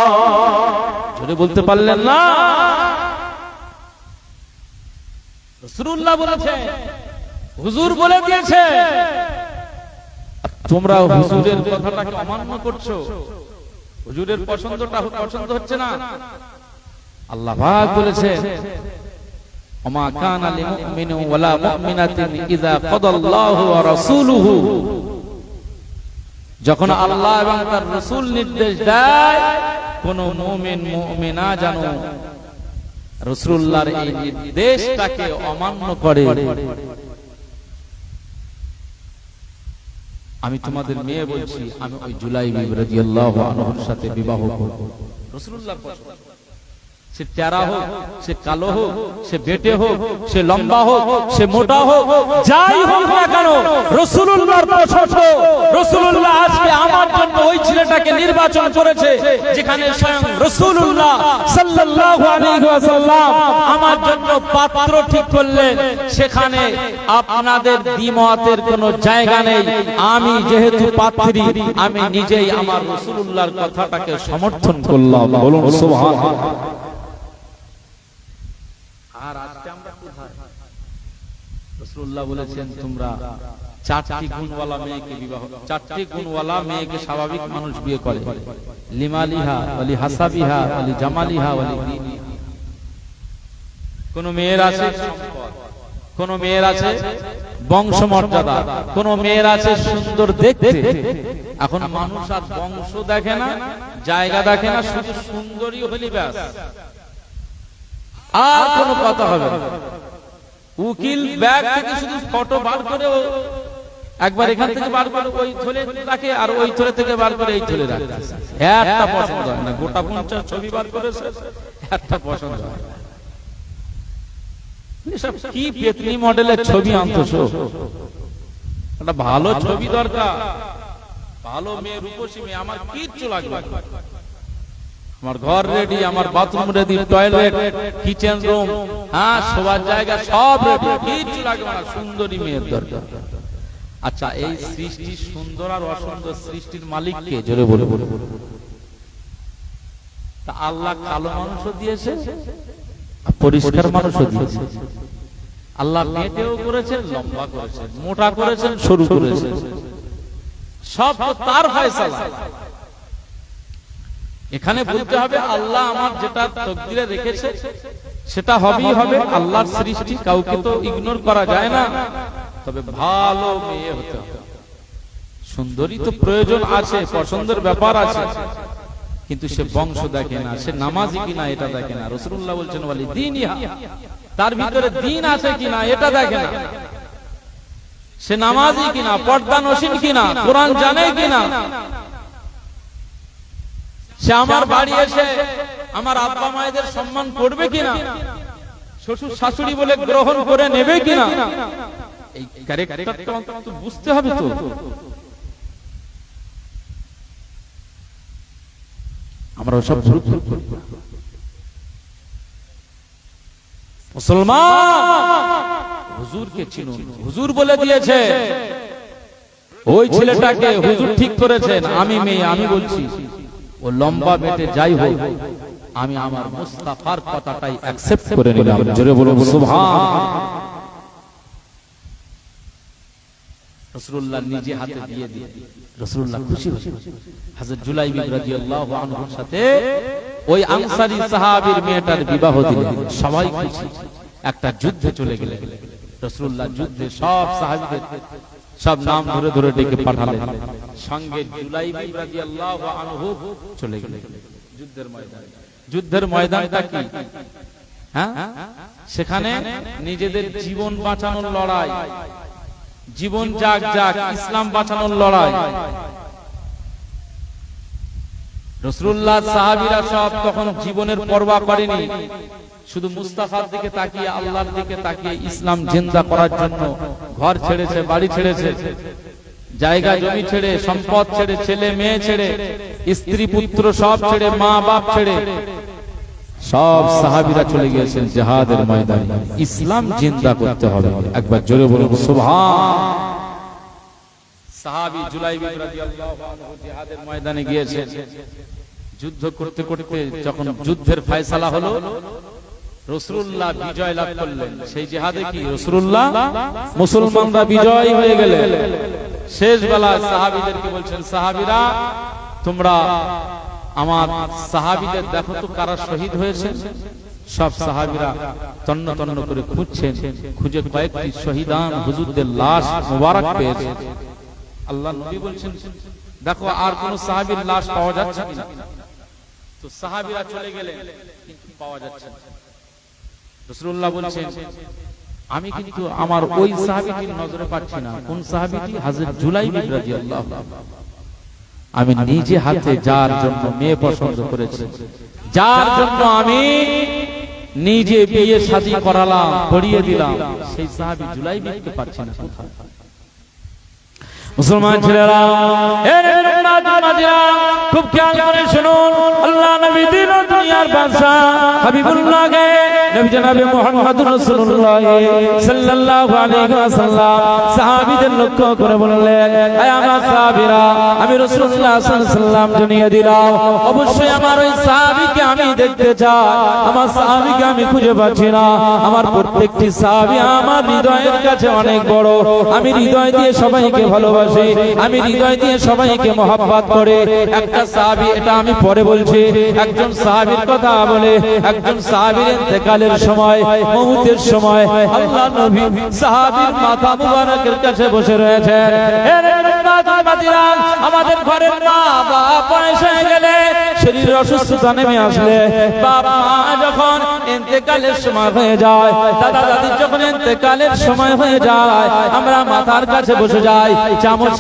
যদি বলতে পারলেন না, রাসূলুল্লাহ বলেছে, হুজুর বলে দিয়েছে, তোমরা হুজুরের কথাটাকে অমান্য করছো, হুজুরের পছন্দটা পছন্দ হচ্ছে না। আল্লাহ পাক বলেছে, ওমা কানা লিমুমিনিন ওয়ালা মুমিনাতিন ইযা কাদাল্লাহু ওয়া রাসূলুহু, যখন আল্লাহ এবং তার রাসূল নির্দেশ দেয়, কোন মুমিন মুমিনা যেন রাসূলুল্লাহর এই নির্দেশটাকে অমান্য করে। আমি তোমাদের মেয়ে বলছি, আমি ওই জুলাইবি রাদিয়াল্লাহু আনহুর সাথে বিবাহ করব। রাসূলুল্লাহর পছন্দ, সে টেরা হোক, সে কালো হোক, সে বেটে হোক, সে লম্বা হোক, সে মোটা হোক, যাই হোক না কেন, রাসূলুল্লাহর পছন্দ। রাসূলুল্লাহ আজকে আমার জন্য ওই ছেলেটাকে নির্বাচন করেছে, যেখানে স্বয়ং রাসূলুল্লাহ সাল্লাল্লাহু আলাইহি ওয়াসাল্লাম আমার জন্য পাত্র ঠিক করলেন। সেখানে আপনাদের দ্বিমতের কোনো জায়গা নেই। আমি যেহেতু পাত্রী, আমি নিজেই আমার রাসূলুল্লাহর কথাটাকে সমর্থন করলাম। বলুন সুবহানাল্লাহ। আর আজকে আমরা কোথায়? রাসূলুল্লাহ বলেছেন, তোমরা চারটি গুণওয়ালা মেয়েকে বিবাহ, চারটি গুণওয়ালা মেয়েকে স্বাভাবিক মানুষ বিয়ে করে, লিমালিহা ওয়ালি হাসাবিহা ওয়ালি জামালিহা ওয়ালি দীনিহা। কোন মেয়ের আছে সম্পদ, কোন মেয়ের আছে বংশমর্যাদা, কোন মেয়ের আছে সুন্দর দেখতে। এখন মানুষ আর বংশ দেখে না, জায়গা দেখে না, শুধু সুন্দরী হলি ব্যাস, আর কোনো কথা হবে না। উকিল ব্যাগ থেকে শুধু ফটো বার করে, একবার এখান থেকে বার করে ওই থলে রাখে, আর ওই থলে থেকে বার করে এই থলে রাখে, একটা পছন্দ হয় না। গোটা 50 ছবি বার করেছে, একটা পছন্দ হয় না। এসব কি পেতনি মডেলের ছবি আনতেছো? একটা ভালো ছবি দরকার, ভালো মেয়ে, রূপসী মেয়ে। আমার কিচ্ছু লাগবে না, আমার ঘর রেডি, আমার bathroom ready, toilet, kitchen room, হ্যাঁ, শোবার জায়গা সব রেডি, কিচ্ছু লাগবে না, সুন্দরী মেয়ের দরকার। আচ্ছা, এই সৃষ্টি সুন্দর আর অসুন্দর সৃষ্টির মালিক কে? জোরে বলে বলে। তা আল্লাহ কালো মানুষও দিয়েছে, পরিষ্কার মানুষও দিয়েছে। আল্লাহ মেয়েও করেছেন, লম্বা করেছেন, মোটা করেছেন, সরু করেছেন, সব তার ফয়সালা। এখানে বলতে হবে, আল্লাহ আমার যেটা তকদিরে রেখেছে সেটা হবেই হবে। আল্লাহর সৃষ্টি, কাউকে তো ইগনোর করা যায় না। তবে ভালো মেয়ে হতে হবে। সুন্দরী তো প্রয়োজন আছে, পছন্দের ব্যাপার আছে, কিন্তু সে বংশ দেখে না, সে নামাজি কিনা এটা দেখে না। রাসূলুল্লাহ বলছেন, ওয়ালি দীনিহা, তার ভিতরে দ্বীন আছে কিনা এটা দেখে না। সে নামাজি কিনা, পর্দানশীল কিনা, কোরআন জানে কিনা, সে আমার বাড়ি এসে আমার আব্বা মায়েদের সম্মান করবে কিনা, শ্বশুর শাশুড়ি বলে গ্রহণ করে নেবে কিনা, এই ক্যারেক্টারটা অন্তত বুঝতে হবে তো। আমরা সব মুসলমান, হুজুরকে চিনুন। হুজুর বলে দিয়েছে, ওই ছেলেটাকে হুজুর ঠিক করেছেন। আমি মেয়ে, আমি বলছি ও লম্বা বেটে যাই হোক, আমি আমার মুস্তাফার কথাটাই অ্যাকসেপ্ট করে নিলাম। জোরে বলুন সুবহান। রাসূলুল্লাহ নিজে হাতে দিয়ে দিয়ে রাসূলুল্লাহ খুশি হয়েছে। হযরত জুলাইবি রাদিয়াল্লাহু আনহুর সাথে ওই আনসারী সাহাবীর মেয়েটার বিবাহ দিলেন। সবাই খুশি। একটা যুদ্ধে চলে গেলেন রাসূলুল্লাহ। যুদ্ধে সব সাহাবীদের সব নাম ধরে ধরে ডেকে পাঠালেন। সঙ্গে জুলাইবি রাদিয়াল্লাহু আনহু চলে গেলেন যুদ্ধের ময়দানে। যুদ্ধের ময়দানটা কি? হ্যাঁ, সেখানে নিজেদের জীবন বাঁচানোর লড়াই, জীবন যাক যাক ইসলাম বাঁচানোর লড়াই। রাসূলুল্লাহ সাহাবীরা সব তখন জীবনের পরোয়া করেনি, শুধু মুস্তাফার দিকে তাকিয়ে, আল্লাহর দিকে তাকিয়ে ইসলাম জিন্দা করার জন্য ঘর ছেড়েছে, বাড়ি ছেড়েছে, জায়গা জমি ছেড়ে, সম্পদ ছেড়ে, ছেলে মেয়ে ছেড়ে, স্ত্রী পুত্র সব ছেড়ে, মা বাপ ছেড়ে সব সাহাবীরা চলে গিয়েছেন জিহাদের ময়দানে। ইসলাম জিন্দা করতে হবে। একবার জোরে বলুন সুবহান। সাহাবী জুলাইবি রাদিয়াল্লাহু আনহু জিহাদের ময়দানে গিয়েছেন। যুদ্ধ করতে করতে যখন যুদ্ধের ফয়সালা হলো, রাসূলুল্লাহ বিজয় লাভ করলেন। সেই জিহাদে কি রাসূলুল্লাহ মুসলমানরা বিজয় হয়ে গেলেন। শেষ বেলায় সাহাবীদেরকে বলছেন, সাহাবীরা তোমরা আমার সাহাবীদের দেখো তো কারা শহীদ হয়েছে। সব সাহাবীরা তন্ন তন্ন করে খুঁজছেন, খুঁজে কয়েকটি শহীদান হুজুরদের লাশ মোবারক পেয়েছে। আল্লাহ নবী বলছেন, দেখো আর কোন সাহাবীর লাশ পাওয়া যাচ্ছে কিনা। তো সাহাবীরা চলে গেলেন, কিন্তু পাওয়া যাচ্ছে না। রাসূলুল্লাহ বলছেন, আমি কিন্তু আমার ওই সাহাবীটির নজরে পাচ্ছি না। কোন সাহাবীটি? হযরত জুলাইবি রাদিয়াল্লাহু আনহু। আমি নিজে হাতে যার জন্য মেয়ে পছন্দ করেছি, যার জন্য আমি নিজে বিয়ে শাদী করালাম, পড়িয়ে দিলাম, সেই সাহাবী জুলাইবিকে পাচ্ছি না কোথায়। মুসলমান ছেলেরা, খুব খেয়াল করে শুনুন, আল্লাহ নবী দিন দুনিয়ার বাদশা হাবিবুল্লাহকে নবী জনাবে মুহাম্মদুর রাসূলুল্লাহ সাল্লাল্লাহু আলাইহি ওয়াসাল্লাম সাহাবীদের লক্ষ্য করে বললেন, হে আমার সাহাবীরা, আমি রাসূলুল্লাহ সাল্লাল্লাহু আলাইহি ওয়াসাল্লাম জানিয়ে দিলাম, অবশ্যই আমার ওই সাহাবীকে আমি দেখতে চাই। আমার সাহাবীকে আমি খুঁজে পাচ্ছি না। আমার প্রত্যেকটি সাহাবী আমার হৃদয়ের কাছে অনেক বড়। আমি হৃদয় দিয়ে সবাইকে ভালোবাসি, আমি হৃদয় দিয়ে সবাইকে মহব্বত করে। একটা সাহাবী, এটা আমি পরে বলছি, একজন সাহাবীর কথা বলে, একজন সাহাবীর ইন্তেকালের সময়, মউতের সময় আল্লাহ নবী সাহাবীর মাথা মুবারকের কাছে বসে রয়েছেন। আমাদের ঘরের মা বাবা বয়স হয়ে গেলে, শরীরের অসুস্থতা নেমে আসলে, বাবা মা যখন ইন্তেকালের সময় হয়ে যায়, দাদা দাদির যখন ইন্তেকালের সময় হয়ে যায়, আমরা মাথার কাছে বসে যাই, চামচ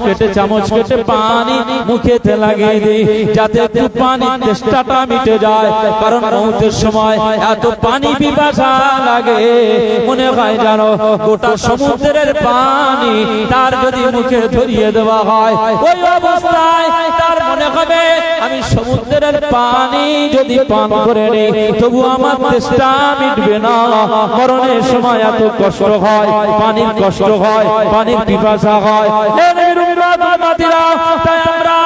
কেটে পানি মুখেতে লাগিয়ে দিই, যাতে একটু পানির তেষ্টাটা মিটে যায়। কারণ মউতের সময় এত পানি পিপাসা লাগে, মনে হয় জানো গোটা সমুদ্রের পানি তার যদি মুখে ধরিয়ে দেওয়া হয়, ওই অবস্থায় তার মনে হবে আমি সমুদ্রের পানি যদি পান করে নিই তবু আমার তেষ্টা মিটবে না। মরণের সময় এত কষ্ট হয়, পানির কষ্ট হয়, পানির পিপাসা হয়। তাই আমরা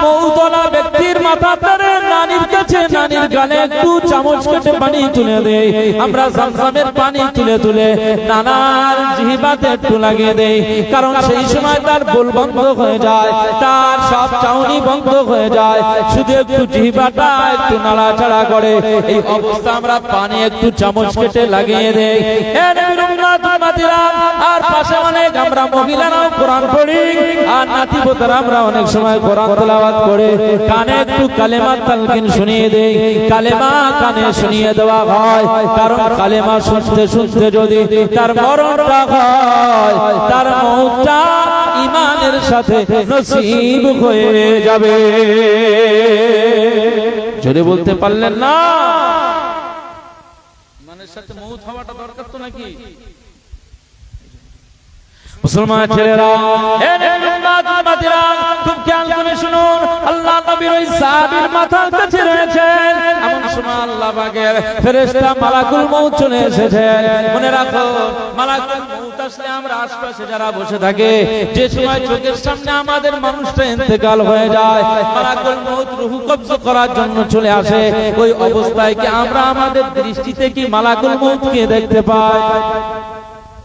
মৌতলা ব্যক্তির মাথা ধরে নানির কাছে, নানির গালে একটু চামচ কেটে পানি তুলে দেই। আমরা জামজামের পানি তুলে তুলে নানার জিহ্বাতে একটু লাগিয়ে দেই, কারণ সেই সময় তার বোল বন্ধ হয়ে যায়, তার সব চাউনি বন্ধ হয়ে যায়, শুধু একটু জিহ্বাটা একটু নাড়াচাড়া করে। এই অবস্থা আমরা পানি একটু চামচ কেটে লাগিয়ে দেই। আর পাশে অনেক আমরা মহিলারাও কোরআন পড়ি, আর নাতিপোতারা আমরা অনেক সময় কোরআন তেলাওয়াত করে কানে একটু কালেমা তালকিন শুনিয়ে দেই। কালেমা কানে শুনিয়ে দেওয়া হয়, কারণ কালেমা শুনতে শুনতে যদি তার মরণটা হয়, তার মওতটা ঈমানের সাথে নসিব হয়ে যাবে। যদি বলতে পারলেন না, ঈমানের সাথে মওত হওয়াটা দরকার তো নাকি? মুসলমান ছেলেরা, খুব খেয়াল করে শুনুন, আল্লাহ নবীর ওই সাহাবীর মাথার কাছে রয়েছেন। এমন সময় আল্লাহ পাকের ফেরেশতা মালাকুল মউত চলে এসেছে। মনে রাখো, মালাকুল মউত আসলে আমরা আশপাশে যারা বসে থাকে, যে সময় চোখের সামনে আমাদের মানুষটা ইন্তেকাল হয়ে যায়, মালাকুল মউত রূহ কবজ করার জন্য চলে আসে। ওই অবস্থায় কি আমরা আমাদের দৃষ্টিতে কি মালাকুল মউতকে দেখতে পাই?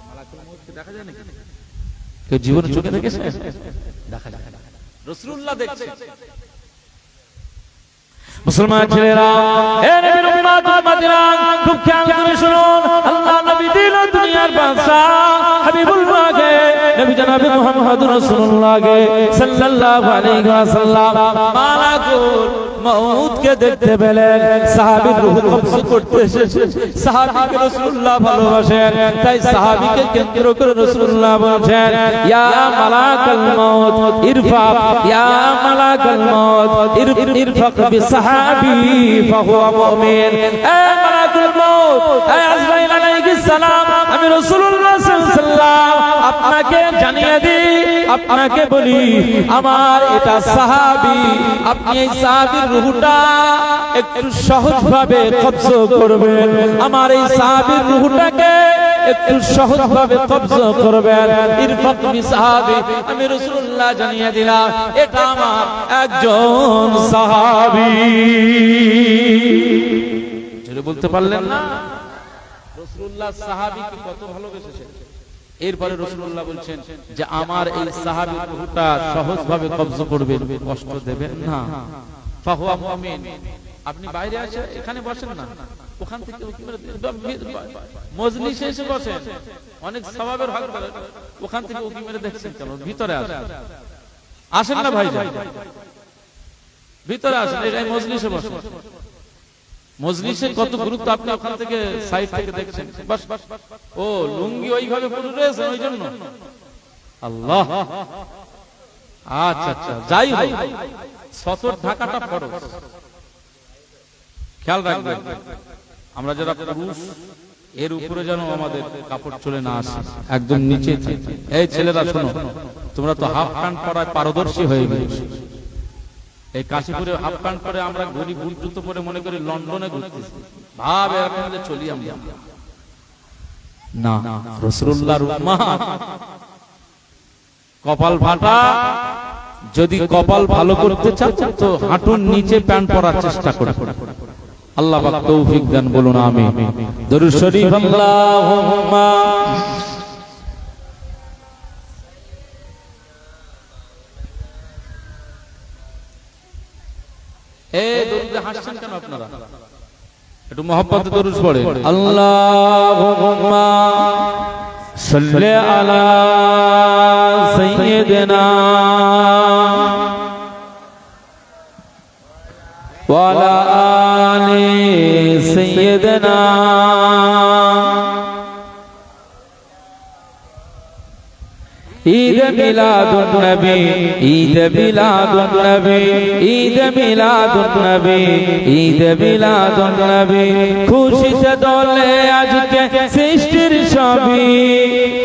মালাকুল মউতকে দেখা যায় নাকি? কেউ জীবনে চোখে দেখেছে? দেখা যায় না। রাসূলুল্লাহ দেখছে। মুসলমান ছেলেরা, হে নবীর উম্মত উম্মতিরা, খুব খেয়াল করে শুনুন। আল্লাহ নবী দিল দুনিয়ার বাদশা হাবিবুল্লাহকে, নবী জনাব মুহাম্মদুর রাসূলুল্লাহকে সাল্লাল্লাহু আলাইহি ওয়াসাল্লাম মালাকুল মউতকে দেখতে পেলেন। সাহাবীর রূহ কবজ করতে এসেছে। সাহাবীকে রাসূলুল্লাহ ভালোবাসেন, তাই সাহাবীকে কেন্দ্র করে রাসূলুল্লাহ বলেন, ইয়া মালাকাল মউত ইরফা, ইয়া মালাকাল মউত ইরফাক বিসাহাবী ফাহুয়া মুমিন। এ মালাকুল মউত, এ আজরাইল আলাইহিস সালাম, আমি রাসূলুল্লাহ সাল্লাল্লাহু আলাইহি ওয়াসাল্লাম আপনাকে জানিয়ে দিই, আপনাকে বলি, আমার এটা সাহাবী। আপনি এই সাহাবীর রূহটা একটু সহজভাবে কবজ করবেন। আমার এই সাহাবীর রূহটাকে একটু সহজভাবে কবজ করবেন। ইরফাক বিসাহাবী, আমি রাসূলুল্লাহ জানিয়ে দিলাম এটা আমার একজন সাহাবী। যেটা বলতে পারলেন না, রাসূলুল্লাহ সাহাবীকে কত ভালোবেসেছেন। এরপরে রাসূলুল্লাহ বলছেন যে আমার এই সাহাবীর রূহটা সহজভাবে কবজ করবেন, কষ্ট দেবেন না। ফাহুয়া মুমিন। আপনি বাইরে আসে এখানে বসেন না, ওখান থেকে মজলিসে এসে বসেন, অনেক সওয়াবের ভাগ পাবেন। ওখান থেকে উকি মেরে দেখছেন কেন? ভিতরে আসেন, আসেন না ভাই, ভিতরে আসেন, এই মজলিসে বসেন। মজলিসের কত গুরুত্ব আপনি ওখান থেকে সাইড থেকে দেখছেন। বাস বাস, ও লুঙ্গি ওইভাবে পরে রয়েছে ওই জন্য। আল্লাহ, আচ্ছা আচ্ছা, যাই হোক, সতর ঢাকাটা ফরজ, খেয়াল রাখবেন। আমরা যারা পুরুষ, এর উপরে যেন আমাদের কাপড় চলে না আসে, একদম নিচে। এই ছেলেরা শোনো, তোমরা তো হাফ প্যান্ট পরায় পারদর্শী হয়ে গেছো। এই কাশীপুরে হাফ প্যান্ট পরে আমরা ঘুরি, বুট জুতো পরে মনে করি লন্ডনে ঘুরতেছি, ভাব এরকম যে চলি আমরা না। রাসূলুল্লাহর উম্মত কপাল ফাটা। যদি কপাল ভালো করতে চাও তো হাঁটুর নিচে প্যান্ট পরার চেষ্টা করো। আল্লাহ পাক তৌফিক দান, বলুন আমিন। দরুদ শরীফ আল্লাহুম্মা। এই দরুদে হাসছেন কেন আপনারা? একটু মহব্বতে দরুদ পড়েন। আল্লাহুম্মা সাল্লি আলা সাইয়্যিদিনা ওয়া আলা আলি সাইয়্যিদিনা ঈদ মিলাদুন নবী, ঈদ মিলাদুন নবী, ঈদ মিলাদুন নবী, ঈদ মিলাদুন নবী। খুশিতে দোলে আজকে সৃষ্টির সবই,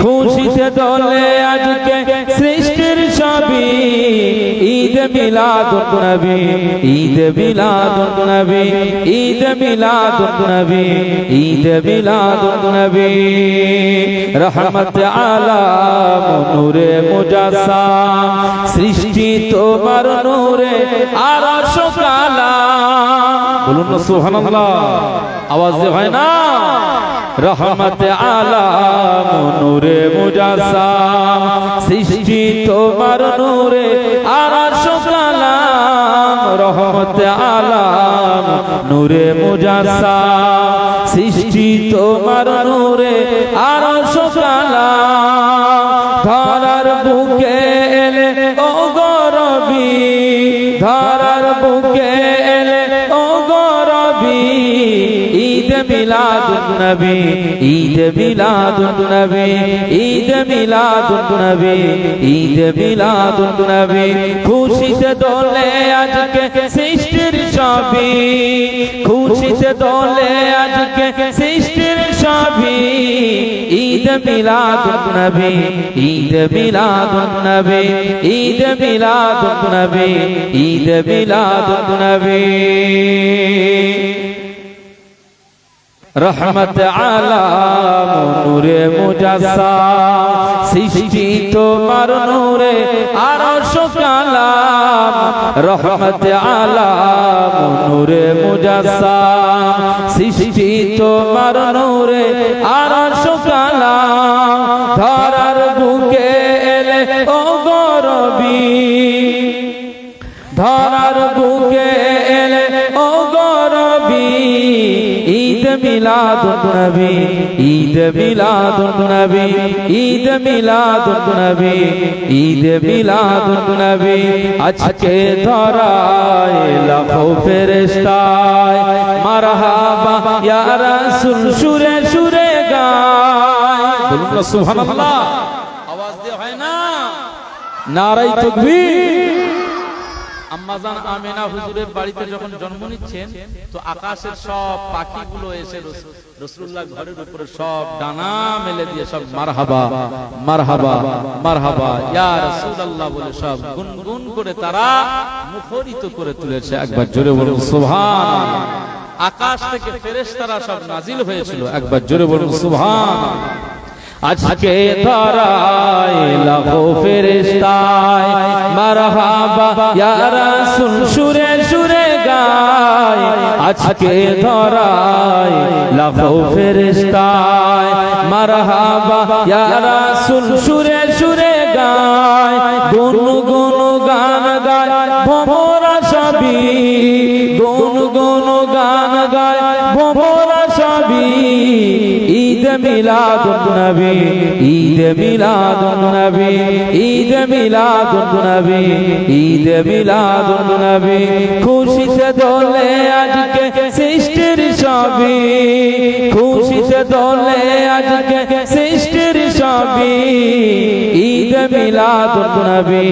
খুশিতে দোলে আজকে সৃষ্টির সবই। ঈদ মিলাদুন নবী, ঈদ মিলাদুন নবী, ঈদ মিলাদুন নবী, ঈদ মিলাদুন নবী। রহমত আলাম নূরে মুজাসসাম, সৃষ্টি তোমার নূরে আরশ কালাম। বলুন না সুবহানাল্লাহ, আওয়াজ হয় না? রহমত আলাম নূরে মুজাসসাম, সৃষ্টি তোমার নূরে আরশ কালাম। রহমত আলাম নূরে মুজাসসাম, সৃষ্টি তোমার নূরে আরশ কালাম। ধরার বুকে এলে ও গরবি, ধরার বুকে এলে ও গরবি। ঈদ মিলাদুন নবী, ঈদ মিলাদুন নবী, ঈদ মিলাদুন নবী, ঈদ মিলাদুন নবী। খুশিতে দোলে আজকে সৃষ্টির সবই, খুশিতে দোলে আজকে সৃষ্টির সবই। নবী ঈদ মিলাদুন নবী ঈদ মিলাদুন নবী ঈদ মিলাদুন নবী ঈদ মিলাদুন নবী রহমত আলাম নূরে মুজাসসাম সৃষ্টি তোমার নূরে আরশ কালাম রহমত আলাম নূরে মুজাসসাম সৃষ্টি তোমার নূরে আরশ কালাম ধরার বুকে এলে ও গরবী ধরার বুকে এলে ও গরবী ঈদ মিলাদুন নবী ঈদ মিলাদুন নবী ঈদ মিলাদুন নবী ঈদ মিলাদুন নবী আজকে ধরায় লাখো ফেরেশতায় মারহাবা ইয়া রাসূল সুরে সুরে গায় বলুন না সুবহানাল্লাহ আওয়াজ দিয়ে হয় না নারায়ে তাকবীর আম্মাজান আমেনা হুজুরের বাড়িতে যখন জন্ম নিচ্ছেন তো আকাশের সব পাখিগুলো এসে রাসূলুল্লাহ ঘরের উপরে সব ডানা মেলে দিয়ে সব মারহাবা মারহাবা মারহাবা ইয়া রাসূলুল্লাহ বলে সব গুনগুন করে তারা মুখরিত করে তুলেছে একবার জোরে বলুন সুবহানাল্লাহ আকাশ থেকে ফেরেশতারা সব নাজিল হয়েছিল একবার জোরে বলুন সুবহানাল্লাহ আজকে ধরায় লাখো ফেরেশতায় মারহাবা ইয়া রাসূল সুরে সুরে গায় আজকে ধরায় লাখো ফেরেশতায় মারহাবা ইয়া রাসূল সুরে সুরে গায় গুন গুন গান গায় ভোমরা সবই গুন গুন গান গায় ভোমরা সবই ঈদ মিলাদুন নবী ঈদ মিলাদুন নবী ঈদ মিলাদুন নবী ঈদ মিলাদুন নবী খুশিতে দোলে আজকে সৃষ্টির সবই খুশিতে দোলে আজকে সৃষ্টির সবই ঈদ মিলাদুন নবী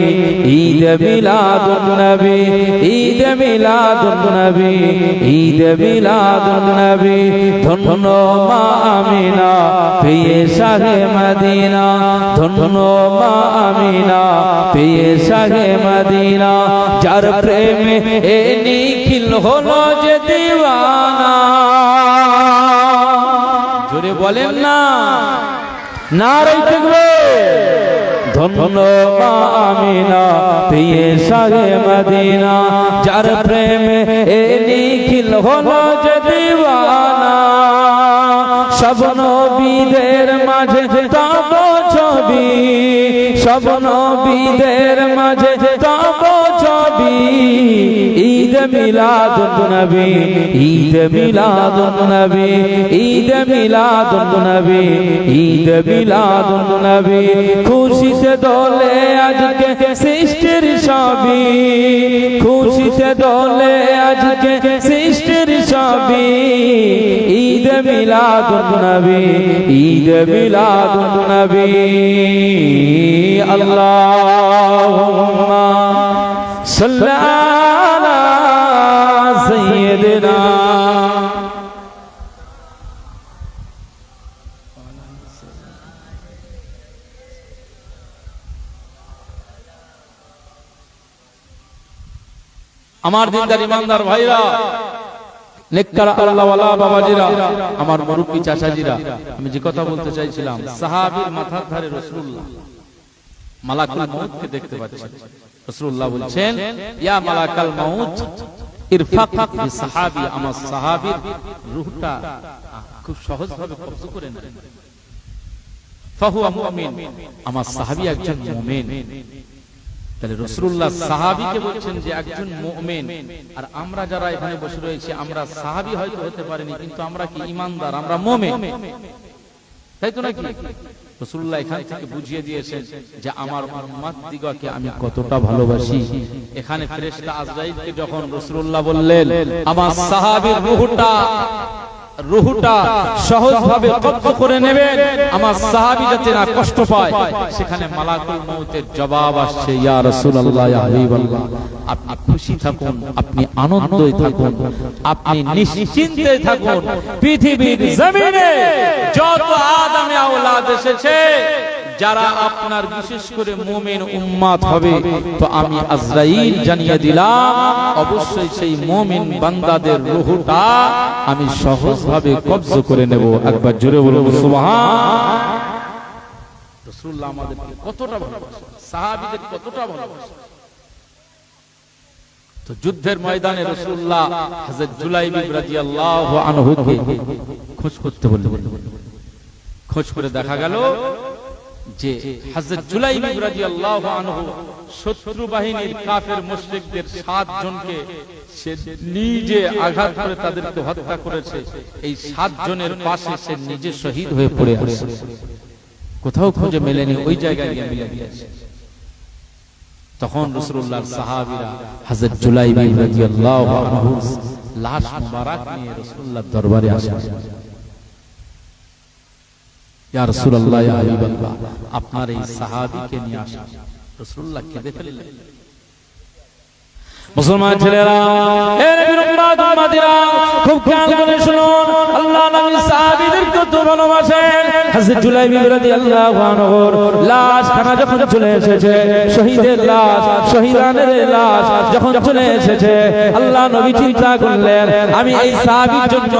ঈদ মিলাদুন নবী ঈদ মিলাদুন নবী ঈদ মিলাদুন নবী ধন্য মা আমিনা প্রিয় শাহে মদিনা ধন্য মা আমিনা প্রিয় শাহে মদিনা যার প্রেমে এ নিখিল হলো যে দিওয়ানা জোরে বলেন না নারায়ে তাকবীর ধন্য মা আমিনা প্রিয় শাহে মদিনা যার প্রেমে এ নিখিল হলো যে দিওয়ানা সব নবীদের মাঝে তব ছবি সব নবীদের মাঝে তব ছবি ঈদ মিলাদুন নবী ঈদ মিলাদুন নবী ঈদ মিলাদুন নবী ঈদ মিলাদুন নবী খুশিতে দোলে আজকে সৃষ্টির সবই খুশিতে দোলে আজকে সৃষ্টির সবই ঈদ মিলাদুন নবী ঈদ মিলাদুন নবী আল্লাহুম্মা সাল্লি আলা সাইয়্যিদিনা আমার দিনদার ইমানদার ভাইরা নেককার আল্লাহওয়ালা বাবাজিরা আমার মুরব্বি চাচাজিরা আমি যে কথা বলতে চাইছিলাম সাহাবীর মাথার ধারে রাসূলুল্লাহ মালাকুল মউতকে দেখতে পাচ্ছেন রাসূলুল্লাহ বলছেন ইয়া মালাকাল মউত ইরফাক বি সাহাবী আমার সাহাবীর রূহটা খুব সহজ ভাবে কবজ করে নেন ফাহুয়া মুমিন আমার সাহাবী একজন মুমিন তাহলে রাসূলুল্লাহ সাহাবীকে বলছেন যে একজন মুমিন আর আমরা যারা এখানে বসে রয়েছি আমরা সাহাবী হয়তো হতে পারিনি কিন্তু আমরা কি ঈমানদার আমরা মুমিন তাই তো নাকি রাসূলুল্লাহ এখান থেকে বুঝিয়ে দিয়েছেন যে আমার উম্মত দিগকে আমি কতটা ভালোবাসি এখানে ফেরেশতা আজরাইলকে যখন রাসূলুল্লাহ বললেন আমার সাহাবীর রূহটা রূহটা সহজভাবে কব্জ করে নেবেন, আমার সাহাবী যাতে না কষ্ট পায়, সেখানে মালাকুল মউতের জবাব আসছে, ইয়া রাসূলুল্লাহ, ইয়া হাবিবাল্লাহ, আপনি খুশি থাকুন, আপনি আনন্দে থাকুন, আপনি নিশ্চিন্তে থাকুন। পৃথিবীর জমিনে যত আদমে আওলাদ এসেছে, যারা আপনার বিশেষ করে মুমিন উম্মত হবে, তো আমি আজরাইল জানিয়ে দিলাম, অবশ্যই সেই মুমিন বান্দাদের রূহটা আমি সহজভাবে কব্জ করে নেব। একবার জোরে বলুন সুবহান। রাসূলুল্লাহ আমাদেরকে কতটা ভালোবাসেন, সাহাবীদের কতটা ভালোবাসেন। তো যুদ্ধের ময়দানে রাসূলুল্লাহ হযরত জুলাইবিব রাদিয়াল্লাহু আনহুকে খোঁজ করতে বললেন। খোঁজ করে দেখা গেল যে হযরত জুলাইবিব রাদিয়াল্লাহু আনহু শত্রু বাহিনীর কাফের মুশরিকদের 7 জনকে সে নিজে আঘাত করে তাদেরকে হত্যা করেছে। এই 7 জনের পাশে সে নিজে শহীদ হয়ে পড়ে আছে। কোথাও খুঁজে মেলেনি, ওই জায়গায় গিয়ে মিলে গিয়েছে। তখন রাসূলুল্লাহর সাহাবীরা হযরত জুলাইবিব রাদিয়াল্লাহু আনহু লাশ মুবারক নিয়ে রাসূলুল্লাহর দরবারে আসেন। ইয়া রাসূলুল্লাহ, ইয়া হাবিবাল্লাহ, আপনার এই সাহাবীকে নিয়ে আসেন। রাসূলুল্লাহ কেঁদে ফেললেন। মুসলমান ছেলেরা, এ নবীর উম্মত উম্মতিরা, খুব খেয়াল করে শুনুন, আল্লাহ নবী সাহাবীদেরকে কত ভালোবাসেন। হযরত জুলাইবিব রাদিয়াল্লাহু আনহুর লাশ খানা যখন চলে এসেছে, শহীদের লাশ, শহীদানের লাশ যখন চলে এসেছে, আল্লাহ নবী চিন্তা করলেন, আমি এই সাহাবীর জন্য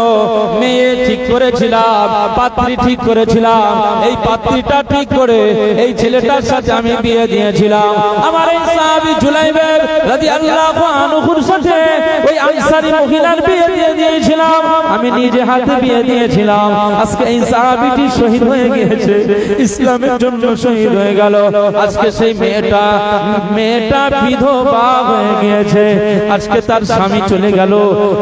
মেয়ে ঠিক করেছিলাম, পাত্রী ঠিক করেছিলাম, এই পাত্রীটা ঠিক করে এই ছেলেটার সাথে আমি বিয়ে দিয়েছিলাম। আমার এই সাহাবী জুলাইবিব রাদিয়াল্লাহু আনহুর সাথে ওই আনসারী মহিলার বিয়ে দিয়ে দিয়েছিলাম, আমি নিজে হাতে বিয়ে দিয়েছিলাম। আজকে এই সাহাবীটি শহীদ হয়ে গিয়েছে, ইসলামের জন্য শহীদ হয়ে গেল। আজকে সেই মেয়েটা বিধবা হয়ে গিয়েছে, আজকে তার স্বামী চলে গেল।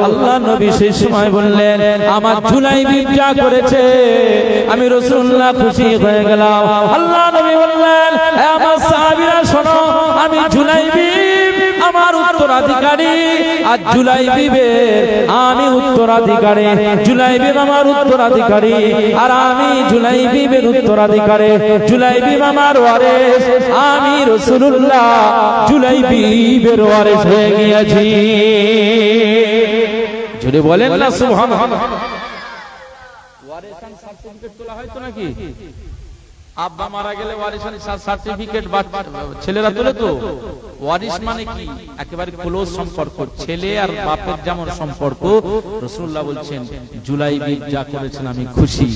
আল্লাহ নবী সেই সময় বললেন, আমার জুলাইবিব যা করেছে আমি রাসূলুল্লাহ খুশি হয়ে গেলাম। আল্লাহ নবী বললেন, আমার সাহাবীরা শোনো, আমি জুলাইবিব আমার উত্তরাধিকারী, আর জুলাইবিবের আমি উত্তরাধিকারী। জুলাইবিব আমার উত্তরাধিকারী, আর আমি জুলাইবিবের উত্তরাধিকারী। জুলাইবিব আমার ওয়ারিস, আমি রাসূলুল্লাহ জুলাইবিবের ওয়ারিস হয়ে গিয়েছি। জোরে বলেন না সুবহানাল্লাহ। ওয়ারিসান সার্টিফিকেট তোলা হয় তো নাকি? আব্বা মারা গেলে ওয়ারিসান সার্টিফিকেট ছেলেরা তোলে তো। ওয়ারিস মানে কি? একেবারে ক্লোজ সম্পর্ক, ছেলে আর বাপের যেমন সম্পর্ক। রাসূলুল্লাহ বলছেন, জুলাইবিব যা করেছেন আমি খুশি।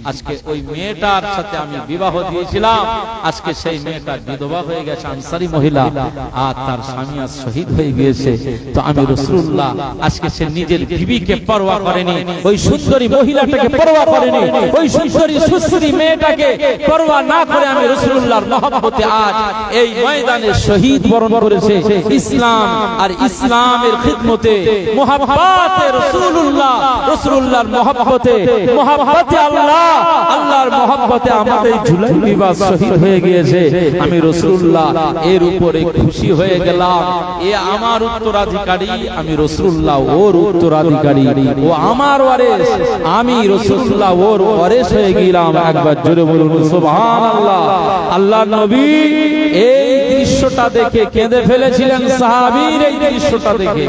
আজকে ওই মেয়েটার সাথে আমি বিবাহ দিয়েছিলাম, আজকে সেই মেয়েটা বিধবা হয়ে গেছে, আনসারী মহিলা, আর তার স্বামী আজ শহীদ হয়ে গিয়েছে। তো আমি রাসূলুল্লাহ, আজকে সে নিজের বিবিকে পরোয়া করেনি, ওই সুন্দরী মহিলাটাকে পরোয়া করেনি, ওই সুন্দরী সুশ্রী মেয়েটাকে পরোয়া না করে আমি রাসূলুল্লাহর মহব্বতে আজ এই ময়দানে শহীদ বরণ করেছে। ইসলাম আর ইসলামের খিদমতে, মহব্বতে রাসূলুল্লাহ, রাসূলুল্লাহর মহব্বতে, মহব্বতে আল্লাহ, আল্লাহর মহব্বতে আমাদের জুলাইবিব শহীদ হয়ে গিয়েছে। আমি রাসূলুল্লাহ এর উপরে খুশি হয়ে গেলাম। এ আমার উত্তরাধিকারী, আমি রাসূলুল্লাহ ওর উত্তরাধিকারী। ও আমার ওয়ারিস, আমি রাসূলুল্লাহ ওর ওয়ারিস হয়ে গেলাম। একবার জোরে বলুন সুবহানাল্লাহ। আল্লাহ নবী এই দৃশ্যটা দেখে কেঁদে ফেলেছিলেন। সাহাবীর এই দৃশ্যটা দেখে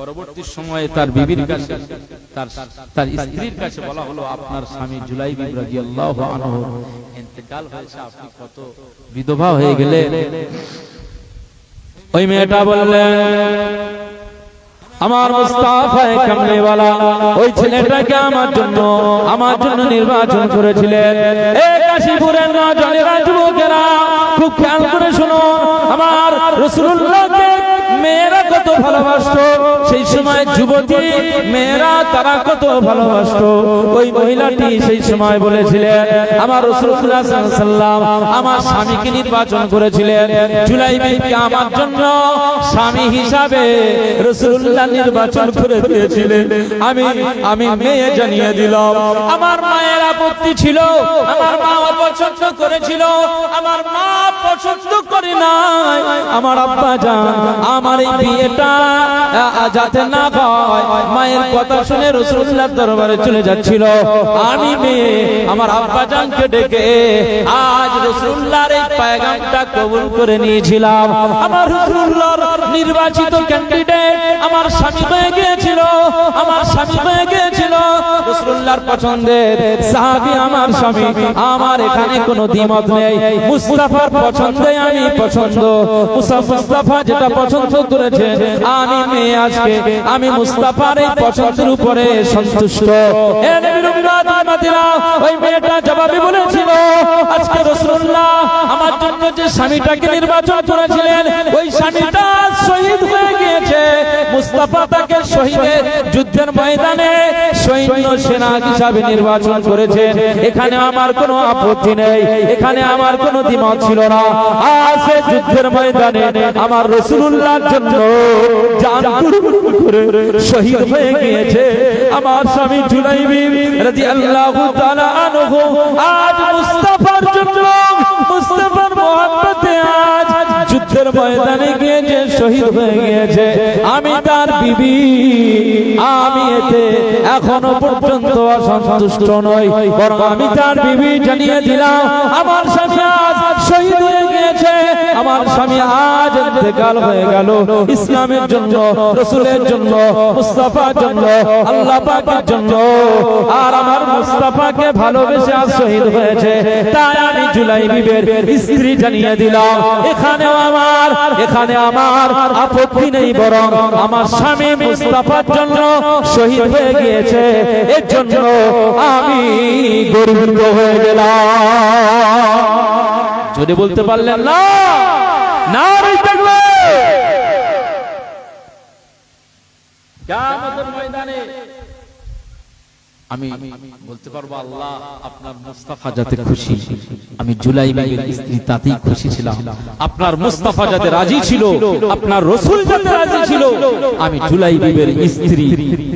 পরবর্তী সময়ে তার বিবির কাছে, তার স্ত্রীর কাছে বলা হলো, আপনার স্বামী জুলাইবিব রাদিয়াল্লাহু আনহু ইন্তেকাল হয়েছে, আপনি কত বিধবা হয়ে গেলেন। ওই মেয়েটা বললেন, আমার মুস্তাফায়ে কামলিওয়ালা ওই ছেলেটাকে আমার জন্য নির্বাচন করেছিলেন। এই কাশীপুরের নওজোয়ানেরা, যুবকেরা, খুব খেয়াল করে শোনো, আমার রাসূলুল্লাহকে মেয়েরা কত ভালোবাসতো, সেই সময় যুবতী মেয়েরা তারা কত ভালোবাসতো। ওই মহিলাটি সেই সময় বলেছিলেন, আমার রাসূলুল্লাহ সাল্লাল্লাহু আলাইহি ওয়াসাল্লাম আমার স্বামীকে নির্বাচন করেছিলেন, জুলাইবিবকে আমার জন্য স্বামী হিসাবে রাসূলুল্লাহ নির্বাচন করে দিয়েছিলেন। আমি মেয়ে জানিয়ে দিলাম। আমার মায়ের আপত্তি ছিল, আমার মা অপছন্দ করেছিল, আমার মা পছন্দ করে নাই। আমার আব্বা জান আমার এই বিয়েটা যাতে না হয়, মায়ের কথা শুনে রাসূলুল্লাহর দরবারে চলে যাচ্ছিল। আমি মেয়ে আমার আব্বাজানকে ডেকে আজ রাসূলুল্লাহর এই পয়গামটা কবুল করে নিয়েছিলাম। আমার রাসূলুল্লাহর নির্বাচিত ক্যান্ডিডেট আমার স্বামী হয়ে গিয়েছিল, আমার স্বামী হয়ে গিয়েছিল, রাসূলুল্লাহর পছন্দের সাহাবী আমার স্বামী। আমার এখানে কোনো দ্বিমত নেই, মুস্তাফার পছন্দে আমি পছন্দ, মুস্তাফা যেটা পছন্দ করেছে আমি মেয়ে আজকে আমি মুস্তাফার এই পছন্দের উপরে সন্তুষ্ট। এ নবীর উম্মত উম্মতিরা, ওই মেয়েটা জবাবে বলেছিল আজকে রাসূলুল্লাহ আমার জন্য যে স্বামীটাকে নির্বাচন করেছিলেন ওই স্বামীটা শহীদ হয়ে গিয়েছে। মুস্তাফা তাকে শহীদের যুদ্ধের ময়দানে সৈন্য সেনা হিসাবে নির্বাচন করেছেন। এখানে আমার কোনো আপত্তি নেই, এখানে আমার কোনো দ্বিমত ছিল না। আজ যুদ্ধের ময়দানে আমার রাসূলুল্লাহর জন্য জান কুরবান করে শহীদ হয়ে গিয়েছে আমার স্বামী জুলাইবি রাদিয়াল্লাহু তাআলা আনহু। আজ মুস্তাফার জন্য, মুস্তাফার মহব্বতে আজ যুদ্ধের ময়দানে গিয়ে যে শহীদ হয়ে গিয়েছে আমি তার বিবি, আমি এতে এখনো পর্যন্ত অসন্তুষ্ট নই, বরং আমি তার বিবি জানিয়ে দিলাম আমার স্বামী আজ শহীদ হয়ে গিয়েছে, আমার স্বামী আজ ইন্তেকাল হয়ে গেল ইসলামের জন্য, রাসূলের জন্য, মুস্তাফার জন্য, আল্লাহ পাকের জন্য। আর আমার মুস্তাফাকে ভালোবেসে আজ শহীদ হয়েছে, তাই আমি জুলাইবিবের স্ত্রী জানিয়ে দিলাম এখানে আমার আপত্তি নেই, বরং আমার স্বামী মুস্তাফার জন্য শহীদ হয়ে গিয়েছে, এর জন্য আমি গর্বিত হয়ে গেলাম। যদি বলতে পারলেন না, নারে তাকবীর। কিয়ামতের ময়দানে আমি বলতে পারবো আল্লাহ আপনার মুস্তাফা যাতে খুশি, আমি জুলাইবির স্ত্রী তাতেই খুশি ছিলাম। আপনার মুস্তাফা যাতে রাজি ছিল, আপনার রাসূল যাতে রাজি ছিল, আমি জুলাইবির স্ত্রী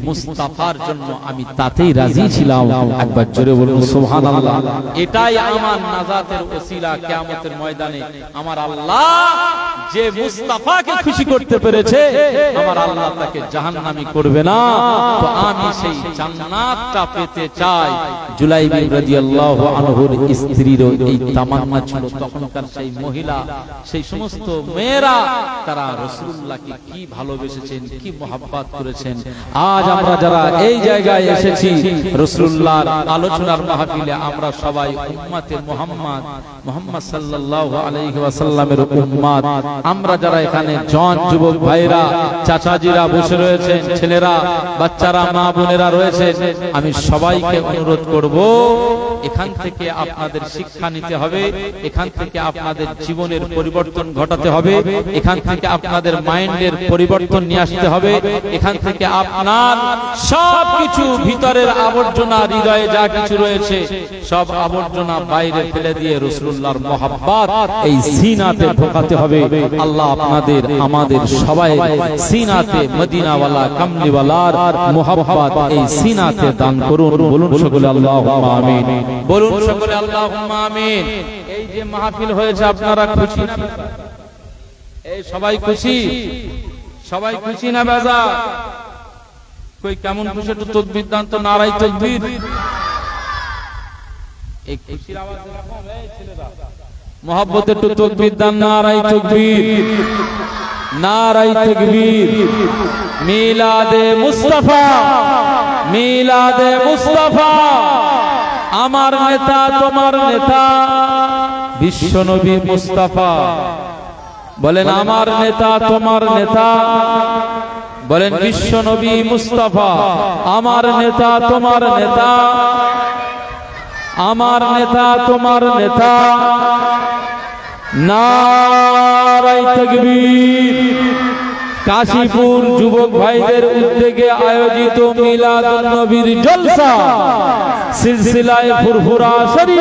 মুস্তাফার জন্য আমি তাতেই রাজি ছিলাম। একবার জোরে বলুন সুবহানাল্লাহ। এটাই আমার নাজাতের ওসিলা। কিয়ামতের ময়দানে আমার আল্লাহ যে মুস্তাফাকে খুশি করতে পেরেছে, আমার আল্লাহ তাকে জাহান্নামী করবে না। তো আমি সেই জান্নাতটা পেতে চাই। জুলাইবি রাদিয়াল্লাহু আনহুর স্ত্রীর এই তামান্না ছিল। তখনকার সেই মহিলা, সেই সমস্ত মেয়েরা তারা রাসূলুল্লাহকে কি ভালোবেসেছেন, কি মহব্বত করেছেন। আজ আমরা যারা এই জায়গায় এসেছি রাসূলুল্লাহর আলোচনার মাহফিলে, আমরা সবাই উম্মতে মুহাম্মদ সাল্লাল্লাহু আলাইহি ওয়াসাল্লামের উম্মত। আমরা যারা এখানে জন যুবক ভাইরা, চাচাজিরা বসে রয়েছেন, ছেলেরা, বাচ্চারা, মা বোনেরা রয়েছেন, আমি সবাইকে অনুরোধ করব এখান থেকে আপনাদের শিক্ষা নিতে হবে, এখান থেকে আপনাদের জীবনের পরিবর্তন ঘটাতে হবে, এখান থেকে আপনাদের মাইন্ডের পরিবর্তন নিয়ে আসতে হবে, এখান থেকে আপনার সব কিছু ভিতরের আবর্জনা, হৃদয়ে যা কিছু রয়েছে সব আবর্জনা বাইরে ফেলে দিয়ে রাসূলুল্লাহর মহব্বত এই সিনাতে ঢোকাতে হবে। আল্লাহ আপনাদের আমাদের সবাই সিনাতে মদিনাওয়ালা কামলিওয়ালার মহব্বত এই সিনাতে দান করুন। বলুন সকলে আল্লাহুম্মা আমিন, বলুন সকলে আল্লাহুম্মা আমিন। এই যে মাহফিল হয়েছে আপনারা খুশি না? এই সবাই খুশি? সবাই খুশি না বাজা? কই কেমন খুশি? একটু তাকবীর দান তো, নারায়ে তাকবীর। এই খুশির আওয়াজ এরকম, এই ছেলেরা মহব্বতে একটু তাকবীর দান, নারায়ে তাকবীর, নারায়ে তাকবীর। মিলাদে মুস্তাফা, মিলাদে মুস্তাফা, আমার নেতা তোমার নেতা বিশ্বনবী মুস্তাফা। বলেন আমার নেতা তোমার নেতা, বলেন বিশ্বনবী মুস্তাফা। আমার নেতা তোমার নেতা, আমার নেতা তোমার নেতা। নারায়ে তাকবীর। কাশীপুর যুবক ভাইদের উদ্যোগে আয়োজিত মিলাদুন নবীর জলসা সিলসিলায়ে ফুরফুরা শরীফ।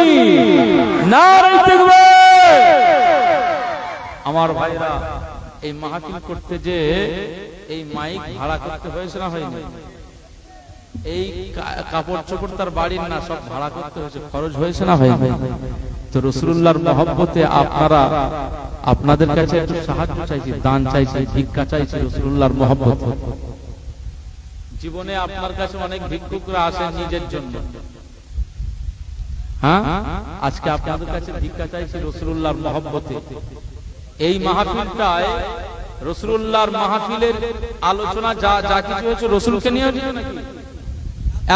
নারায়ে তাকবীর। আমার ভাইরা, এই মাহফিল করতে যে এই মাইক ভাড়া করতে হয়েছে না হয়নি? এই কাপড় চোপড় তার বাড়ির না, সব ভাড়া করতে হয়েছে, খরচ হয়েছে না হয়নি? তো রাসূলুল্লাহর মহব্বতে আপনাদের কাছে একটু সাহায্য চাইছি, দান চাইছি, ভিক্ষা চাইছি রাসূলুল্লাহর মহব্বতে। জীবনে আপনার কাছে অনেক ভিক্ষুকরা আসেন নিজের জন্য, হ্যাঁ, আজকে আপনাদের কাছে ভিক্ষা চাইছি রাসূলুল্লাহর মহব্বতে। এই মাহফিলটায় রাসূলুল্লাহর মাহফিলের আলোচনা যা কিছু হয়েছে রাসূলকে নিয়ে হয়েছে নাকি?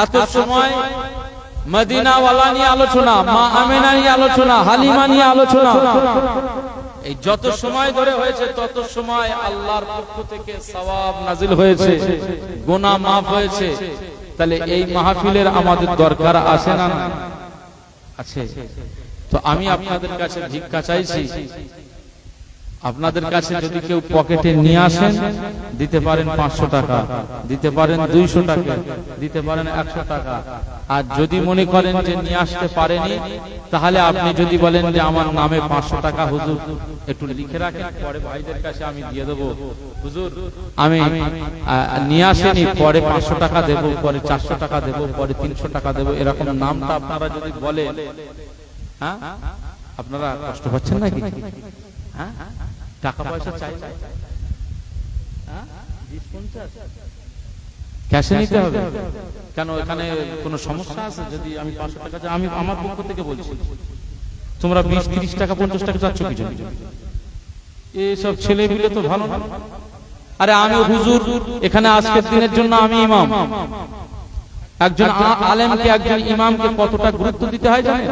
এত সময় মদিনাওয়ালা নিয়ে আলোচনা, মা আমেনা নিয়ে আলোচনা, হালিমা নিয়ে আলোচনা, এই যত সময় ধরে হয়েছে তত সময় আল্লাহর পক্ষ থেকে সওয়াব নাজিল হয়েছে, গুনাহ মাফ হয়েছে। তাহলে এই মাহফিলের আমাদের দরকার আছে না? আছে। তো আমি আপনাদের কাছে ভিক্ষা চাইছি, আপনাদের কাছে যদি কেউ পকেটে নিয়ে আসেন, দিতে পারেন 500 টাকা, দিতে পারেন 200 টাকা, দিতে পারেন 100 টাকা। আর যদি মনে করেন যে নিয়ে আসতে পারেনি, তাহলে আপনি যদি বলেন যে আমার নামে 500 টাকা হুজুর একটু লিখে রাখেন, পরে ভাইদের কাছে আমি দিয়ে দেবো, হুজুর আমি নিয়ে আসেনি, পরে 500 টাকা দেব, পরে 400 টাকা দেব, পরে 300 টাকা দেব, এরকম নামটা আপনারা যদি বলেন, হ্যাঁ, আপনারা কষ্ট পাচ্ছেন নাকি? হ্যাঁ, টাকা পয়সা চাই, ক্যাশে নিতে হবে কেন? এখানে কোনো সমস্যা আছে? যদি আমি 500 টাকা চাই, আমি আমার পক্ষ থেকে বলছি, তোমরা 20-30 টাকা 50 টাকা চাচ্ছ কি জন্য? এইসব ছেলে মিলে তো ভালো না। আরে আমি হুজুর, এখানে আজকের দিনের জন্য আমি ইমাম। একজন আলেমকে, একজন ইমামকে কতটা গুরুত্ব দিতে হয় জানেন?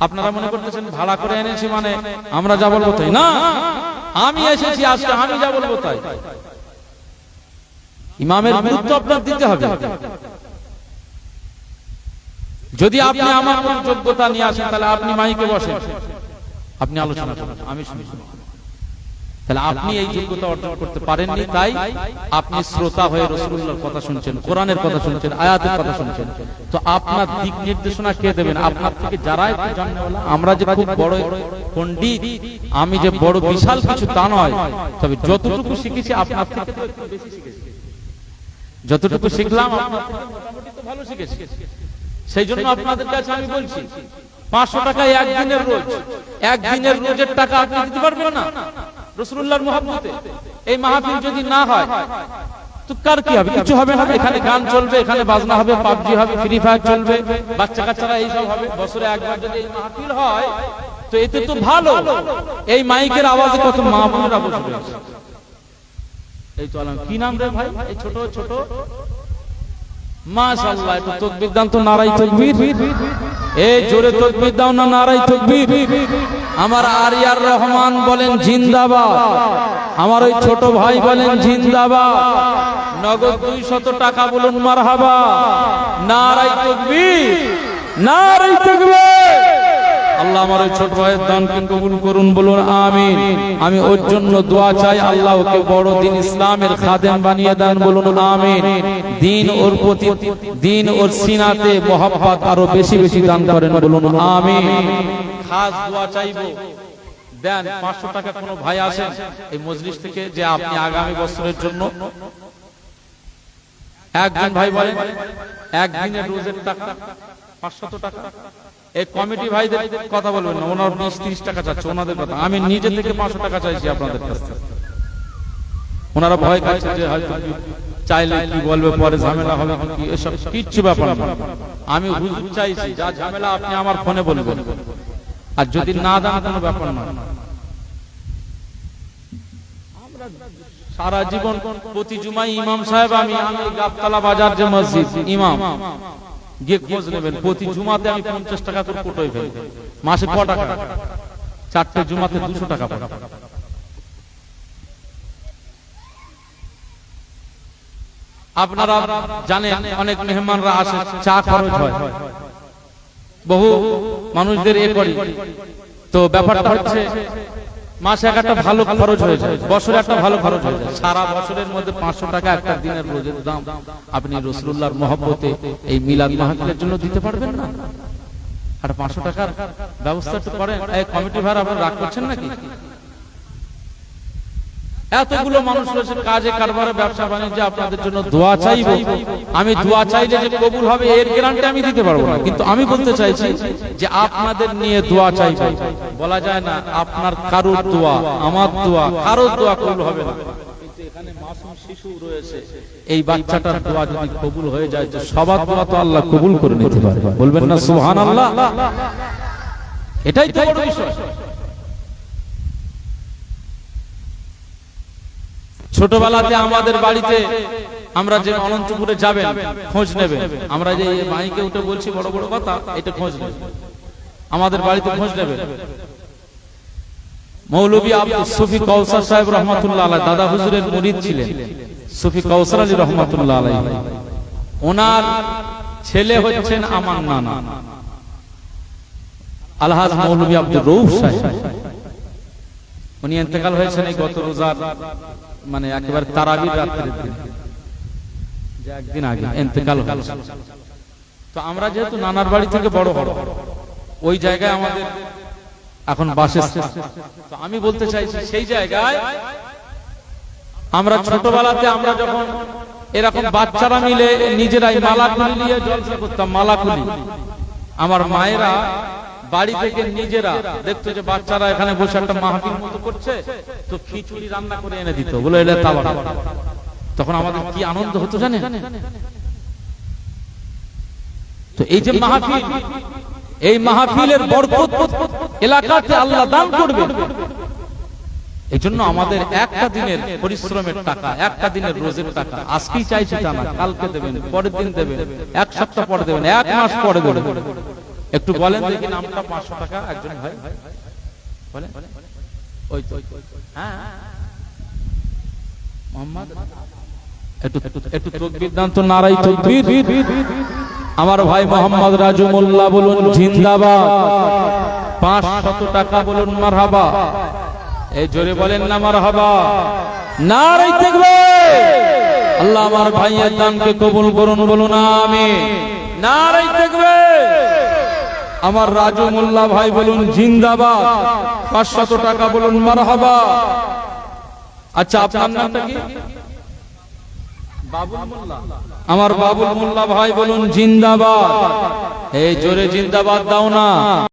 আপনারা মনে করতেছেন ভাড়া করে এনেছি মানে আমরা যা বলবো তাই না। আমি এসেছি আজকে, আমি যা বলবো তাই। ইমামের গুরুত্ব আপনার দিতে হবে। যদি আপনি আমার কোনো যোগ্যতা নিয়ে আসেন, তাহলে আপনি মাইকে বসেন, আপনি আলোচনা করুন, আমি শুনি। তাহলে আপনি এই যোগ্যতা অর্জন করতে পারেননি, তাই আপনি শ্রোতা হয়ে রাসূলুল্লাহর কথা শুনছেন, কোরআনের কথা শুনছেন, আয়াতের কথা শুনছেন। তো আপনার দিক নির্দেশনা কে দেবেন? আপনার থেকে যারা একটু জানেওয়ালা। আমরা যে খুব বড় পণ্ডিত, আমি যে বড় বিশাল কিছু তা নয়, তবে যতটুকু শিখেছি আপনার থেকে তো একটু বেশি শিখেছি। যতটুকু শিখলাম আপনার থেকে মোটামুটি তো ভালো শিখেছি। সেই জন্য আপনাদের কাছে আমি বলছি, 500 টাকা একদিনের রোজ, একদিনের রোজের টাকা আপনি দিতে পারবেন না রাসূলুল্লাহর মহব্বতে? এই মাহফিল যদি না হয় তো কার কি হবে? কিছু হবে না। এখানে গান চলবে, এখানে বাজনা হবে, পাবজি হবে, ফ্রি ফায়ার চলবে, বাচ্চা কাচ্চারা এইসব হবে। বছরে একবার যদি এই মাহফিল হয় তো এতে তো ভালো। এই মাইকের আওয়াজে কত মা বোনেরা বসবে। এই তো কি নাম রে ভাই? এই ছোট ছোট, মাশাআল্লাহ, একটু তাকবীর দাও তো, নারায়ে তাকবীর। এই জোরে তাকবীর দাও না, নারায়ে তাকবীর। আমার আরিয়ার রহমান বলেন জিন্দাবাদ, আমার ওই ছোট ভাই বলেন জিন্দাবাদ। নগদ 200 টাকা বলুন মারহাবা, নারায়ে তাকবীর, নারায়ে তাকবীর। আল্লাহ আমার ওই ছোট ভাইয়ের দানকে কবুল করুন, বলুন আমিন। আমি ওর জন্য দোয়া চাই, আল্লাহ ওকে বড় দিন ইসলামের খাদেম বানিয়ে দেন, বলুন আমিন। দিন ওর প্রতি, দিন ওর সিনাতে মহব্বত আরো বেশি বেশি দান করেন, বলুন আমিন। খাস দোয়া চাইবো, দেন 500 টাকা কোনো ভাই আসেন এই মজলিস থেকে, যে আপনি আগামী বছরের জন্য একজন ভাই বলেন একদিনের রোজের টাকা 500 টাকা। এই কমিটি ভাইদের কথা বলবেন না, ওনার 20-30 টাকা চাচ্ছে, ওনাদের কথা। আমি নিজে থেকে 500 টাকা চাইছি আপনাদের কাছ থেকে। ওনারা ভয় পাচ্ছে যে হয়তো চাইলে কি বলবে, পরে ঝামেলা হবে কি, এসব কিচ্ছু ব্যাপার না। আমি হুজুর চাইছি, যা ঝামেলা আপনি আমার ফোনে বলবেন, আর যদি না দেন কোনো ব্যাপার না। সারা জীবন প্রতি জুমায় ইমাম সাহেব, আমি গাবতলা বাজার যে মসজিদ ইমাম, গিয়ে খোঁজ নেবেন, প্রতি জুমাতে আমি 50 টাকা করে কোটোই ফেলি। মাসে ক টাকা? 4টে জুমাতে 200 টাকা পাই। আপনারা জানেন অনেক মেহমানরা আসে, চা খরচ হয়, বহু মানুষদের এ করি। তো ব্যাপারটা হচ্ছে মাসে একটা ভালো খরচ হয়ে যায়, বছরে একটা ভালো খরচ হয়ে যায়। সারা বছরের মধ্যে 500 টাকা একটা দিনের রোজের দাম আপনি রাসূলুল্লাহর মহব্বতে এই মিলাদ মাহফিলের জন্য দিতে পারবেন না? আর 500 টাকার ব্যবস্থা তো করেন। এই কমিটি ভাড়া আপনারা রাগ করছেন নাকি? এতগুলো মানুষ রয়েছে কাজে কারবারে ব্যবসা বাণিজ্যে, আপনাদের জন্য দোয়া চাইবো। আমি দোয়া চাইলে যে কবুল হবে এর গ্যারান্টি আমি দিতে পারবো না, কিন্তু আমি বলতে চাইছি যে আপনাদের নিয়ে দোয়া চাইবো। বলা যায় না আপনার কারোর দোয়া, আমার দোয়া, কারোর দোয়া কবুল হবে না, কিন্তু এখানে মাসুম শিশু রয়েছে, এই বাচ্চাটার দোয়া যদি কবুল হয়ে যায় তো সবার দোয়া তো আল্লাহ কবুল করে নিতে পারে। বলবেন না সুবহানাল্লাহ? এটাই তো বড় বিষয়। ছোটবেলাতে আমাদের বাড়িতে আমরা যে অনন্তপুরে যাবেন খোঁজ নেবেন, আমরা যে মাইকে উঠে বলছি বড় বড় কথা, এটা খোঁজ নেবেন, আমাদের বাড়িতে খোঁজ নেবেন। মৌলভী আব্দুল সুফি কাউসার সাহেব রহমাতুল্লাহ আলাইহি দাদা হুজুরের মুরিদ ছিলেন, সুফি কাউসার আলী রহমাতুল্লাহ আলাইহি। ওনার ছেলে হচ্ছেন আমার নানা আলহাজ মৌলভী আব্দুর রউফ সাহেব। উনি ইন্তেকাল হয়েছেন এই গত রোজার মানে একেবারে তারাবির রাতের দিন, যে একদিন আগে ইন্তেকাল হয়েছে। তো আমরা যেহেতু নানার বাড়ি থেকে বড় বড় ওই জায়গায় আমাদের এখন বাসস্থান, তো আমি বলতে চাইছি সেই জায়গায় আমরা ছোটবেলাতে আমরা যখন এরকম বাচ্চারা মিলে নিজেরাই মালাকুলি নিয়ে জলসা করতাম, মালাকুলি। আমার মায়েরা বাড়ি থেকে নিজেরা দেখতো যে বাচ্চারা এখানে বসে একটা মাহফিল মতো করছে, তো খিচুড়ি রান্না করে এনে দিত, বলে এটা তাওয়া। তখন আমাদের কি আনন্দ হতো জানেন? তো এই যে মাহফিল, এই মাহফিলের বরকত এলাকাতে আল্লাহ দান করবে। এই জন্য আমাদের একটা দিনের পরিশ্রমের টাকা, একটা দিনের রোজের টাকা আজকেই চাইছি তা না, কালকে দেবেন, পরের দিন দেবেন, এক সপ্তাহ পরে দেবেন, এক মাস পরে দেবেন। একটু বলেন দেখি নামটা, 500 টাকা একজন ভাই বলেন। ওই তো হ্যাঁ মোহাম্মদ, একটু একটু তাকবীর দান তো, নারাই তাকবীর। আমার ভাই মোহাম্মদ রাজু মোল্লা বলুন জিন্দাবাদ। 500 টাকা বলুন মারহাবা। এই জোরে বলেন না মারহাবা, নারাই তাকবীর। আল্লাহ আমার ভাইয়ের দানকে কবুল করুন, বলুন আমিন, নারাই তাকবীর। আমার রাজু মোল্লা ভাই বলুন জিন্দাবাদ। 500 টাকা বলুন মারহাবা। আচ্ছা আপনার নামটা কি? বাবুল মোল্লা। আমার বাবুল মোল্লা ভাই বলুন জিন্দাবাদ। এই জোরে জিন্দাবাদ দাও না।